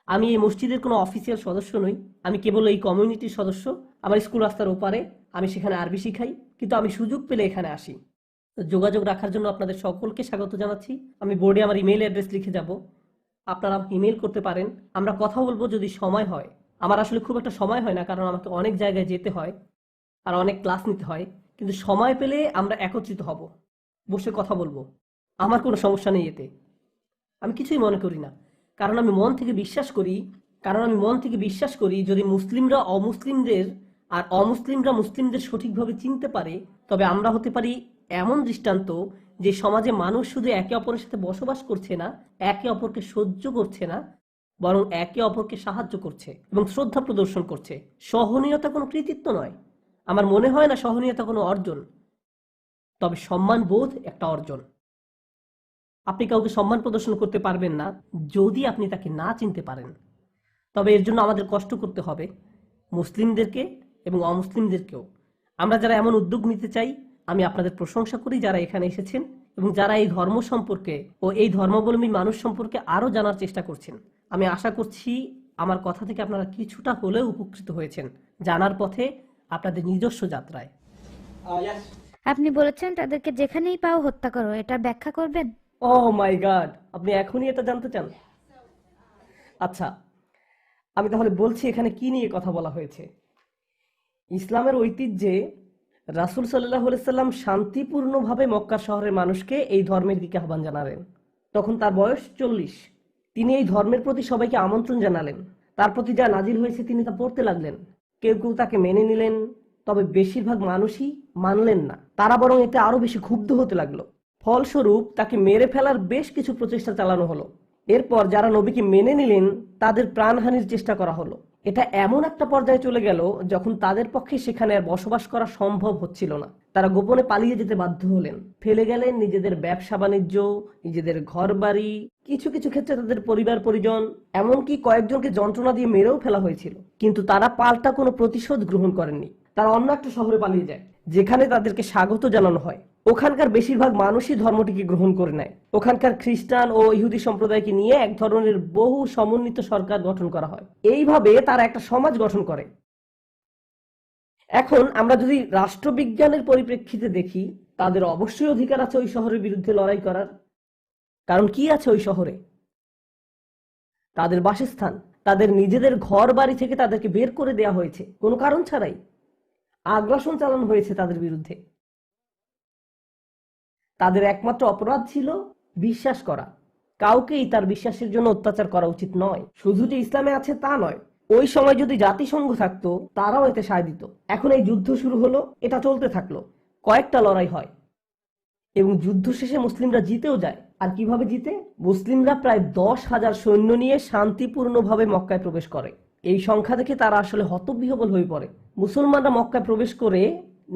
আমি এই মসজিদের কোনো অফিসিয়াল সদস্য নই, আমি কেবল এই কমিউনিটির সদস্য। আমার স্কুল রাস্তার ওপারে, আমি সেখানে আরবি শিখাই, কিন্তু আমি সুযোগ পেলে এখানে আসি। যোগাযোগ রাখার জন্য আপনাদের সকলকে স্বাগত জানাচ্ছি। আমি বোর্ডে আমার ইমেল অ্যাড্রেস লিখে যাব, আপনারা ইমেল করতে পারেন, আমরা কথা বলবো যদি সময় হয়। আমার আসলে খুব একটা সময় হয় না, কারণ আমাকে অনেক জায়গায় যেতে হয় আর অনেক ক্লাস নিতে হয়, কিন্তু সময় পেলে আমরা একত্রিত হব, বসে কথা বলবো। আমার কোনো সমস্যা নেই এতে, আমি কিছুই মনে করি না। কারণ আমি মন থেকে বিশ্বাস করি যদি মুসলিমরা অমুসলিমদের আর অমুসলিমরা মুসলিমদের সঠিকভাবে চিনতে পারে, তবে আমরা হতে পারি এমন দৃষ্টান্ত যে সমাজে মানুষ শুধু একে অপরের সাথে বসবাস করছে না, একে অপরকে সহ্য করছে না, বরং একে অপরকে সাহায্য করছে এবং শ্রদ্ধা প্রদর্শন করছে। সহনীয়তা কোনো কৃতিত্ব নয়, আমার মনে হয় না সহনীয়তা কোনো অর্জন, তবে সম্মান বোধ একটা অর্জন। আপনি কাউকে সম্মান প্রদর্শন করতে পারবেন না যদি আপনি তাকে না চিনতে পারেন। তবে এর জন্য আমাদের কষ্ট করতে হবে, মুসলিমদেরকে এবং অমুসলিমদেরকেও। আমরা যারা এমন উদ্যোগ নিতে চাই, আমি আপনাদের প্রশংসা করি যারা এখানে এসেছেন এবং যারা এই ধর্ম সম্পর্কে ও এই ধর্মাবলম্বী মানুষ সম্পর্কে আরও জানার চেষ্টা করছেন। আমি আশা করছি আমার কথা থেকে আপনারা কিছুটা হলেও উপকৃত হয়েছেন জানার পথে আপনাদের নিজস্ব যাত্রায়। আপনি বলেছেন তাদেরকে যেখানেই পাও হত্যা করো, এটা ব্যাখ্যা করবেন? ওহ মাই গড, আপনি এখনই এটা জানতে চান? আচ্ছা, আমি তাহলে বলছি এখানে কি নিয়ে কথা বলা হয়েছে। ইসলামের ঐতিহ্যে রাসূল সাল্লাল্লাহু আলাইহি সাল্লাম শান্তিপূর্ণভাবে মক্কা শহরের মানুষকে এই ধর্মের দিকে আহ্বান জানালেন। তখন তার বয়স 40। তিনি এই ধর্মের প্রতি সবাইকে আমন্ত্রণ জানালেন, তার প্রতি যা নাজিল হয়েছে তিনি তা পড়তে লাগলেন। কেউ কেউ তাকে মেনে নিলেন, তবে বেশিরভাগ মানুষই মানলেন না। তারা বরং এতে আরো বেশি ক্ষুব্ধ হতে লাগলো। ফলস্বরূপ তাকে মেরে ফেলার বেশ কিছু প্রচেষ্টা চালানো হলো। এরপর যারা নবীকে মেনে নিলেন তাদের প্রাণহানির চেষ্টা করা হলো। এটা এমন একটা পর্যায়ে চলে গেল যখন তাদের পক্ষে সেখানে আর বসবাস করা সম্ভব হচ্ছিল না। তারা গোপনে পালিয়ে যেতে বাধ্য হলেন, ফেলে গেলেন নিজেদের ব্যবসা বাণিজ্য, নিজেদের ঘর বাড়ি, কিছু কিছু ক্ষেত্রে তাদের পরিবার পরিজন, এমনকি কয়েকজনকে যন্ত্রণা দিয়ে মেরেও ফেলা হয়েছিল। কিন্তু তারা পাল্টা কোনো প্রতিশোধ গ্রহণ করেননি। তারা অন্য একটা শহরে পালিয়ে যায়, যেখানে তাদেরকে স্বাগত জানানো হয়। ওখানকার বেশিরভাগ মানুষই ধর্মটিকে গ্রহণ করে নেয়। ওখানকার খ্রিস্টান ও ইহুদি সম্প্রদায়কে নিয়ে এক ধরনের বহু সমন্বিত সরকার গঠন করা হয়। এইভাবে তারা একটা সমাজ গঠন করে। এখন আমরা যদি রাষ্ট্রবিজ্ঞানের পরিপ্রেক্ষিতে দেখি, তাদের অবশ্যই অধিকার আছে ওই শহরের বিরুদ্ধে লড়াই করার। কারণ কি আছে ওই শহরে? তাদের বাসস্থান, তাদের নিজেদের ঘর বাড়ি থেকে তাদেরকে বের করে দেওয়া হয়েছে কোনো কারণ ছাড়াই। আগ্রাসন চালানো হয়েছে তাদের বিরুদ্ধে। তাদের একমাত্র অপরাধ ছিল বিশ্বাস করা, কাউকেই তার বিশ্বাসের জন্য অত্যাচার করা উচিত নয়। শুধু যে ইসলামে আছে তা নয়, ওই সময় যদি জাতিসংঘ থাকতো তারাও এতে সায় দিত। এখন এই যুদ্ধ শুরু হলো, এটা চলতে থাকলো, কয়েকটা লড়াই হয় এবং যুদ্ধ শেষে মুসলিমরা জিতেও যায়। আর কিভাবে জিতে? মুসলিমরা প্রায় 10,000 সৈন্য নিয়ে শান্তিপূর্ণভাবে মক্কায় প্রবেশ করে। এই সংখ্যা দেখে তারা আসলে হতবিহ্বল হয়ে পড়ে। মুসলমানরা মক্কায় প্রবেশ করে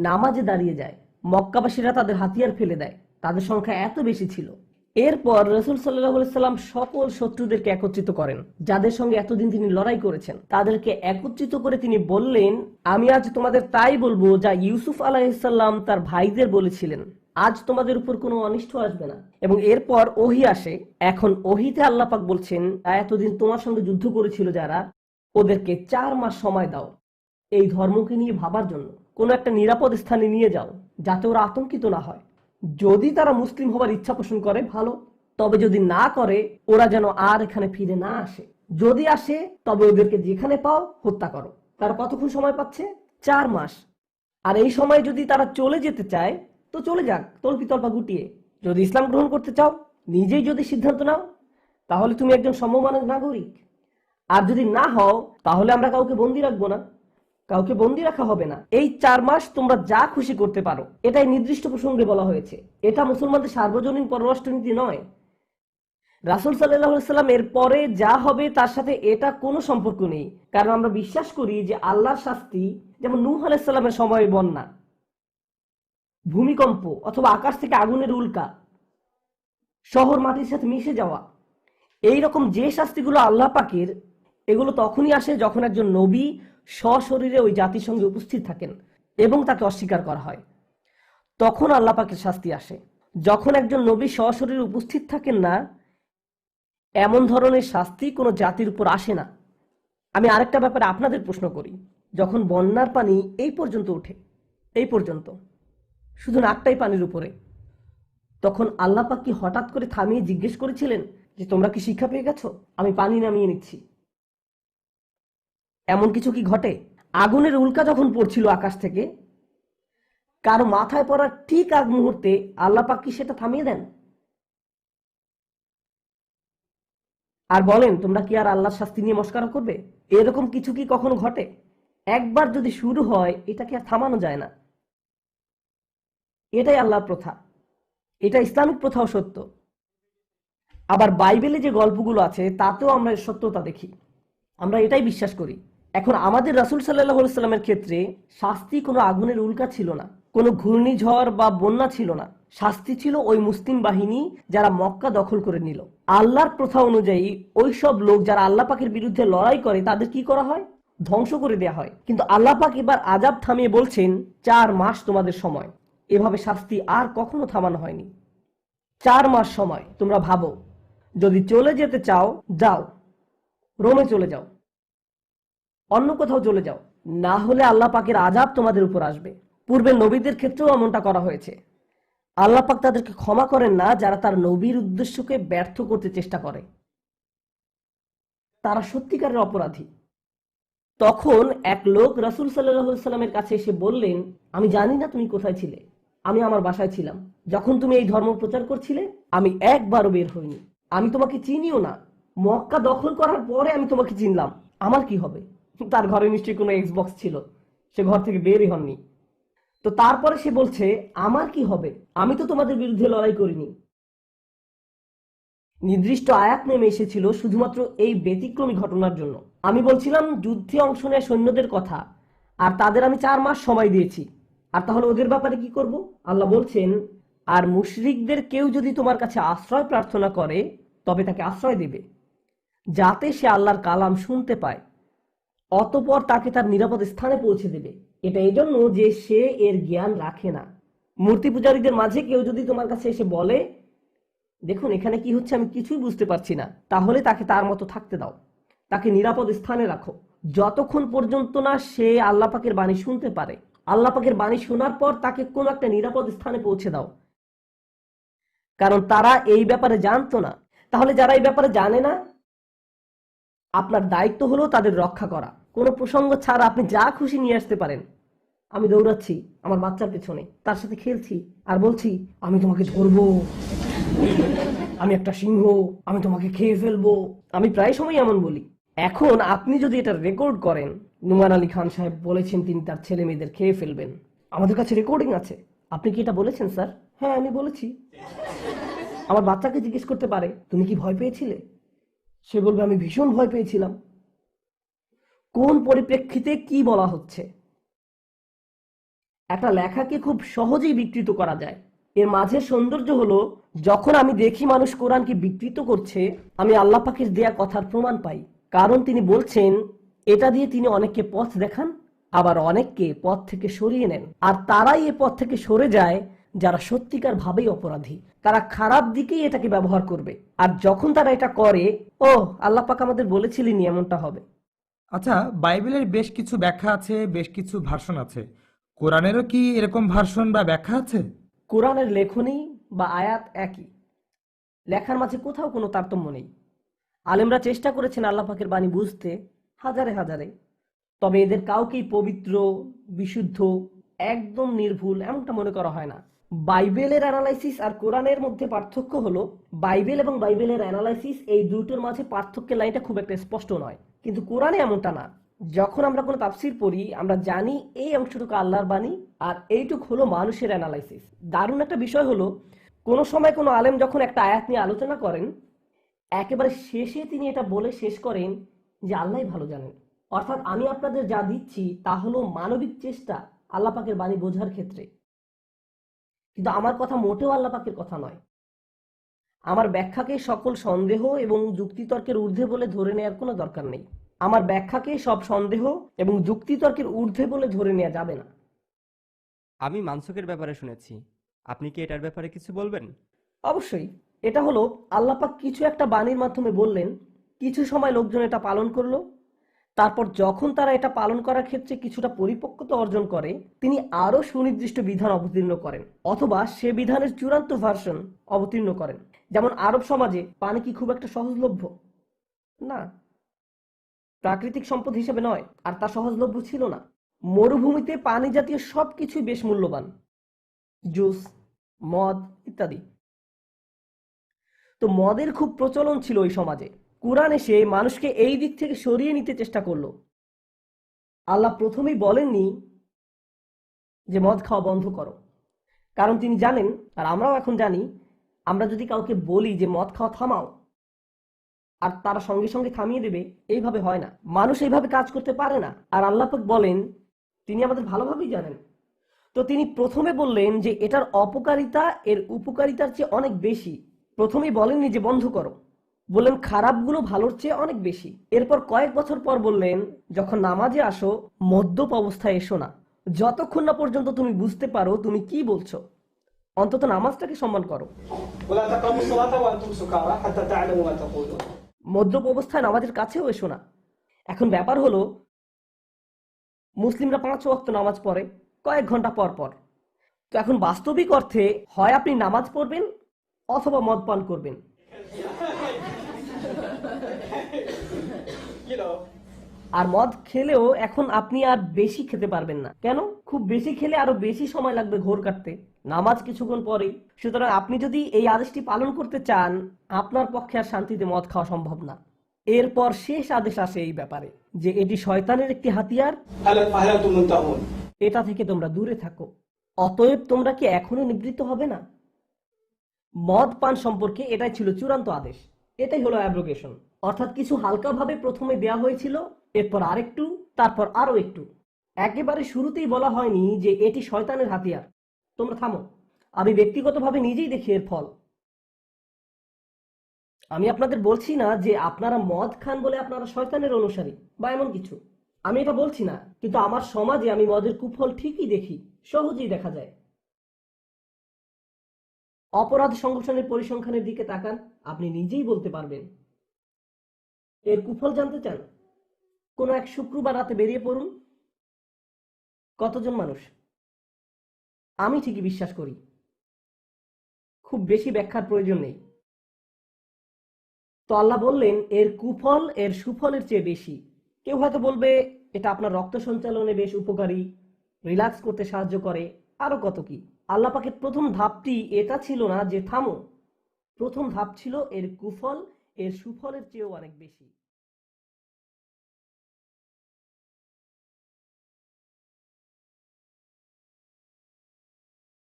নামাজে দাঁড়িয়ে যায়। মক্কাবাসীরা তাদের হাতিয়ার ফেলে দেয়, তাদের সংখ্যা এত বেশি ছিল। এরপর রাসূল সাল্লাল্লাহু আলাইহি সাল্লাম সকল শত্রুদেরকে একত্রিত করেন, যাদের সঙ্গে এতদিন তিনি লড়াই করেছেন। তাদেরকে একত্রিত করে তিনি বললেন, আমি আজ তোমাদের তাই বলবো যা ইউসুফ আলাইহিস সালাম তার ভাইদের বলেছিলেন, আজ তোমাদের উপর কোনো অনিষ্ট আসবে না। এবং এরপর ওহী আসে। এখন ওহীতে আল্লাহ পাক বলছেন, এতদিন তোমার সঙ্গে যুদ্ধ করেছিল যারা, ওদেরকে 4 মাস সময় দাও এই ধর্মকে নিয়ে ভাবার জন্য। কোনো একটা নিরাপদ স্থানে নিয়ে যাও যাতে ওরা আতঙ্কিত না হয়। যদি তারা মুসলিম হবার ইচ্ছা পোষণ করে ভালো, তবে যদি না করে ওরা যেন আর এখানে ফিরে না আসে। যদি আসে তবে ওদেরকে যেখানে পাও হত্যা করো। তারা কতক্ষণ সময় পাচ্ছে? 4 মাস। আর এই সময় যদি তারা চলে যেতে চায় তো চলে যাক তল্পি তল্পা গুটিয়ে। যদি ইসলাম গ্রহণ করতে চাও, নিজেই যদি সিদ্ধান্ত নাও, তাহলে তুমি একজন সমমানের নাগরিক। আর যদি না হও তাহলে আমরা কাউকে বন্দি রাখবো না, কাউকে বন্দি রাখা হবে না। এই 4 মাস তোমরা যা খুশি করতে পারো, এটাই নির্দিষ্ট প্রসঙ্গে বলা হয়েছে। এটা মুসলমানদের সার্বজনীন পররাষ্ট্রনীতি নয়। রাসূল সাল্লাল্লাহু আলাইহি সাল্লাম এর পরে যা হবে তার সাথে এটা কোনো সম্পর্ক নেই। কারণ আমরা বিশ্বাস করি যে আল্লাহর শাস্তি, যেমন নূহ আলাইহিস সালামের সময়ে বন্যা, ভূমিকম্প অথবা আকাশ থেকে আগুনের উল্কা, শহর মাটির সাথে মিশে যাওয়া, এই রকম যে শাস্তিগুলো আল্লাহ পাকের, এগুলো তখনই আসে যখন একজন নবী সশরীরে ওই জাতির সঙ্গে উপস্থিত থাকেন এবং তাকে অস্বীকার করা হয়। তখন আল্লাহ পাকের শাস্তি আসে। যখন একজন নবী সশরীরে উপস্থিত থাকেন না, এমন ধরনের শাস্তি কোনো জাতির উপর আসে না। আমি আরেকটা ব্যাপারে আপনাদের প্রশ্ন করি, যখন বন্যার পানি এই পর্যন্ত ওঠে, এই পর্যন্ত, শুধু নাকটাই পানির উপরে, তখন আল্লাহ পাক কি হঠাৎ করে থামিয়ে জিজ্ঞেস করেছিলেন যে তোমরা কি শিক্ষা পেয়ে গেছো, আমি পানি নামিয়ে নিচ্ছি? এমন কিছু কি ঘটে? আগুনের উল্কা যখন পড়ছিল আকাশ থেকে, কারো মাথায় পড়ার ঠিক আগ মুহূর্তে আল্লাহ পাক কি সেটা থামিয়ে দেন? আর বলেন তোমরা কি আর আল্লাহর শাস্তি নিয়ে মস্করা করবে? এরকম কিছু কি কখনো ঘটে? একবার যদি শুরু হয় এটাকে আর থামানো যায় না। এটাই আল্লাহর প্রথা, এটা ইসলামিক প্রথাও সত্য। আবার বাইবেলে যে গল্পগুলো আছে তাতেও আমরা এর সত্যতা দেখি, আমরা এটাই বিশ্বাস করি। এখন আমাদের রাসূল সাল্লাল্লাহু আলাইহি সাল্লামের ক্ষেত্রে শাস্তি কোনো আগুনের উল্কা ছিল না, কোনো ঘূর্ণিঝড় বা বন্যা ছিল না। শাস্তি ছিল ওই মুসলিম বাহিনী যারা মক্কা দখল করে নিল। আল্লাহর প্রথা অনুযায়ী ওই সব লোক যারা আল্লাহ পাকের বিরুদ্ধে লড়াই করে তাদের কি করা হয়? ধ্বংস করে দেয়া হয়। কিন্তু আল্লাহ পাক এবার আযাব থামিয়ে বলছেন 4 মাস তোমাদের সময়। এভাবে শাস্তি আর কখনো থামানো হয়নি। 4 মাস সময়। তোমরা ভাবো, যদি চলে যেতে চাও যাও, রোমে চলে যাও, অন্য কোথাও চলে যাও, না হলে আল্লাহ পাকের আযাব তোমাদের উপর আসবে। পূর্বের নবীদের ক্ষেত্রেও এমনটা করা হয়েছে। আল্লাহ পাক তাদেরকে ক্ষমা করেন না যারা তার নবীর উদ্দেশ্যকে ব্যর্থ করতে চেষ্টা করে, তারা সত্যিকারের অপরাধী। তখন এক লোক রাসূল সাল্লাল্লাহু আলাইহি সাল্লামের কাছে এসে বললেন, আমি জানি না তুমি কোথায় ছিলে, আমি আমার বাসায় ছিলাম। যখন তুমি এই ধর্ম প্রচার করছিলে আমি একবারও বের হইনি, আমি তোমাকে চিনিও না। মক্কা দখল করার পরে আমি তোমাকে চিনলাম, আমার কি হবে? তার ঘরে নিশ্চয়ই কোনো এক্সবক্স ছিল, সে ঘর থেকে বেরই হননি। তো তারপরে সে বলছে, আমার কি হবে, আমি তো তোমাদের বিরুদ্ধে লড়াই করিনি। নির্দিষ্ট আয়াত নেমে এসেছিল শুধুমাত্র এই ব্যতিক্রমী ঘটনার জন্য। আমি বলছিলাম যুদ্ধে অংশ নেয় সৈন্যদের কথা, আর তাদের আমি 4 মাস সময় দিয়েছি। আর তাহলে ওদের ব্যাপারে কি করব? আল্লাহ বলছেন, আর মুশরিকদের কেউ যদি তোমার কাছে আশ্রয় প্রার্থনা করে তবে তাকে আশ্রয় দেবে, যাতে সে আল্লাহর কালাম শুনতে পায়, অতঃপর তাকে তার নিরাপদ স্থানে পৌঁছে দেবে। এটা এই জন্য যে সে এর জ্ঞান রাখে না। মূর্তি পূজারীদের মাঝে কেউ যদি তোমার কাছে এসে বলে, দেখুন এখানে কি হচ্ছে আমি কিছুই বুঝতে পারছি না, তাহলে তাকে তার মতো থাকতে দাও, তাকে নিরাপদ স্থানে রাখো, যতক্ষণ পর্যন্ত না সে আল্লাহ পাকের বাণী শুনতে পারে। আল্লাহ পাকের বাণী শোনার পর তাকে কোনো একটা নিরাপদ স্থানে পৌঁছে দাও, কারণ তারা এই ব্যাপারে জানতো না। তাহলে যারা এই ব্যাপারে জানে না, আপনার দায়িত্ব হলো তাদের রক্ষা করা। কোনো প্রসঙ্গ ছাড়া আপনি যা খুশি নিয়ে আসতে পারেন। আমি দৌড়াচ্ছি আমার বাচ্চার পেছনে, তার সাথে খেলছি আর বলছি আমি তোমাকে ধরবো। আমি একটা সিংহ, আমি তোমাকে খেয়ে ফেলবো। আমি প্রায় সময় এমন বলি। এখন আপনি যদি এটা রেকর্ড করেন, নোমান আলী খান সাহেব বলেছেন তিনি তার ছেলে মেয়েদের খেয়ে ফেলবেন, আমাদের কাছে রেকর্ডিং আছে। আপনি কি এটা বলেছেন স্যার? হ্যাঁ, আমি বলেছি। আমার বাচ্চাকে জিজ্ঞেস করতে পারে তুমি কি ভয় পেয়েছিলে, সে বলবে আমি ভীষণ ভয় পেয়েছিলাম। কোন পরিপ্রেক্ষিতে কি বলা হচ্ছে? একটা লেখাকে খুব সহজেই বিকৃত করা যায়। এর মাঝে সৌন্দর্য হলো, যখন আমি দেখি মানুষ কোরআনকে বিকৃত করছে, আমি আল্লাহ পাকের দেয়া কথার প্রমাণ পাই। কারণ তিনি বলছেন এটা দিয়ে তিনি অনেককে পথ দেখান, আবার অনেককে পথ থেকে সরিয়ে নেন। আর তারাই এ পথ থেকে সরে যায় যারা সত্যিকার ভাবেই অপরাধী। তারা খারাপ দিকেই এটাকে ব্যবহার করবে। আর যখন তারা এটা করে, ও আল্লাহ পাক আমাদের বলেছিলেন এমনটা হবে। আচ্ছা, বাইবেলের বেশ কিছু ব্যাখ্যা আছে, বেশ কিছু ভার্সন আছে। কোরআনেরও কি এরকম ভার্সন বা ব্যাখ্যা আছে? কোরআনের লেখনী বা আয়াত একই, লেখার মাঝে কোথাও কোনো তারতম্য নেই। আলেমরা চেষ্টা করেছেন আল্লাহ পাকের বাণী বুঝতে, হাজারে হাজারে। তবে এদের কাউকেই পবিত্র, বিশুদ্ধ, একদম নির্ভুল এমনটা মনে করা হয় না। বাইবেলের অ্যানালাইসিস আর কোরআনের মধ্যে পার্থক্য হলো, বাইবেল এবং বাইবেলের অ্যানালাইসিস এই দুটোর মাঝে পার্থক্যের লাইনটা খুব একটা স্পষ্ট নয়, কিন্তু কোরআনে এমনটা না। যখন আমরা কোনো তাফসির পড়ি, আমরা জানি এই অংশটুকু আল্লাহর বাণী আর এইটুক হলো মানুষের অ্যানালাইসিস। দারুণ একটা বিষয় হলো, কোনো সময় কোনো আলেম যখন একটা আয়াত নিয়ে আলোচনা করেন, একেবারে শেষে তিনি এটা বলে শেষ করেন যে আল্লাহই ভালো জানেন। অর্থাৎ আমি আপনাদের যা দিচ্ছি তা হলো মানবিক চেষ্টা আল্লাহ পাকের বাণী বোঝার ক্ষেত্রে, কিন্তু আমার কথা মোটেও আল্লাহ পাকের কথা নয়। আমার ব্যাখ্যাকে সকল সন্দেহ এবং যুক্তিতর্কের ঊর্ধ্বে বলে ধরে নেওয়ার কোনো দরকার নেই। আমার ব্যাখ্যাকে সব সন্দেহ এবং যুক্তিতর্কের ঊর্ধ্বে বলে ধরে নেওয়া যাবে না। আমি মানসুকের ব্যাপারে শুনেছি, আপনি কি এটার ব্যাপারে কিছু বলবেন? অবশ্যই। এটা হলো আল্লাহ পাক কিছু একটা বাণীর মাধ্যমে বললেন, কিছু সময় লোকজন এটা পালন করলো, তারপর যখন তারা এটা পালন করার ক্ষেত্রে কিছুটা পরিপক্কতা অর্জন করে, তিনি আরো সুনির্দিষ্ট বিধান অবতীর্ণ করেন, অথবা সে বিধানের চূড়ান্ত ভার্সন অবতীর্ণ করেন। যেমন আরব সমাজে পানি কি খুব একটা সহজলভ্য? না, প্রাকৃতিক সম্পদ হিসেবে নয়, আর তা সহজলভ্য ছিল না। মরুভূমিতে পানি জাতীয় সবকিছুই বেশ মূল্যবান, জুস, মদ ইত্যাদি। তো মদের খুব প্রচলন ছিল ওই সমাজে। কুরআন এসে মানুষকে এই দিক থেকে সরিয়ে নিতে চেষ্টা করলো। আল্লাহ প্রথমেই বলেননি যে মদ খাওয়া বন্ধ করো, কারণ তিনি জানেন, আর আমরাও এখন জানি, আমরা যদি কাউকে বলি যে মদ খাওয়া থামাও, আর তারা সঙ্গে সঙ্গে থামিয়ে দেবে, এইভাবে হয় না। মানুষ এইভাবে কাজ করতে পারে না। আর আল্লাহ পাক বলেন তিনি আমাদের ভালোভাবেই জানেন। তো তিনি প্রথমে বললেন যে এটার অপকারিতা এর উপকারিতার চেয়ে অনেক বেশি। প্রথমেই বলেননি যে বন্ধ করো, বললেন খারাপগুলো ভালোর চেয়ে অনেক বেশি। এরপর কয়েক বছর পর বললেন যখন নামাজে আসো মদ্যপ অবস্থায় এসো না, যতক্ষণ না পর্যন্ত তুমি বুঝতে পারো তুমি কি বলছো। অন্তত নামাজটাকে সম্মান করো। ولا تقربوا الصلاة وأنتم سكارى حتى تعلموا ما تقولون. মদ্যপ অবস্থায় নামাজের কাছেও এসো না। এখন ব্যাপার হলো, মুসলিমরা 5 ওয়াক্ত নামাজ পড়ে কয়েক ঘন্টা পর পর। তো এখন বাস্তবিক অর্থে হয় আপনি নামাজ পড়বেন অথবা মদ পান করবেন। You know. আর মদ খেলেও এখন আপনি আর বেশি খেতে পারবেন না। কেন? খুব বেশি খেলে আরো বেশি সময় লাগবে ঘোর কাটতে, নামাজ কিছুক্ষণ পরে। সুতরাং আপনি যদি এই আদেশটি পালন করতে চান, আপনার পক্ষে আর শান্তিতে মদ খাওয়া সম্ভব না। এরপর শেষ আদেশ আসে এই ব্যাপারে যে এটি শয়তানের একটি হাতিয়ার, هل أنتم منتهون؟ এটা থেকে তোমরা দূরে থাকো। অতএব তোমরা কি এখনো নিবৃত্ত হবে না? মদ পান সম্পর্কে এটাই ছিল চূড়ান্ত আদেশ। এটাই হলো অ্যাব্রোগেশন। অর্থাৎ কিছু হালকাভাবে প্রথমে দেয়া হয়েছিল, এরপর আরেকটু, তারপর আরো একটু। একেবারে শুরুতেই বলা হয়নি যে এটি শয়তানের হাতিয়ার, তোমরা থামো। আমি ব্যক্তিগতভাবে নিজেই দেখি এর ফল। আমি আপনাদের বলছি না যে আপনারা মদ খান বলে আপনারা শয়তানের অনুসারী বা এমন কিছু, আমি এটা বলছি না। কিন্তু আমার সমাজে আমি মদের কুফল ঠিকই দেখি, সহজেই দেখা যায়। অপরাধ সংগঠনের পরিসংখ্যানের দিকে তাকান, আপনি নিজেই বলতে পারবেন। এর কুফল জানতে চান? কোনো এক শুক্রবার রাতে বেরিয়ে পড়ুন, কতজন মানুষ? আমি ঠিকই বিশ্বাস করি খুব বেশি ব্যাখ্যার প্রয়োজন নেই। তো আল্লাহ বললেন এর কুফল এর সুফলের চেয়ে বেশি। কেউ হয়তো বলবে এটা আপনার রক্ত সঞ্চালনে বেশ উপকারী, রিল্যাক্স করতে সাহায্য করে, আরো কত কি। আল্লাহ পাকের প্রথম ধাপটি এটা ছিল না যে থামো, প্রথম ধাপ ছিল এর কুফল এর সুফলের চেয়েও অনেক বেশি।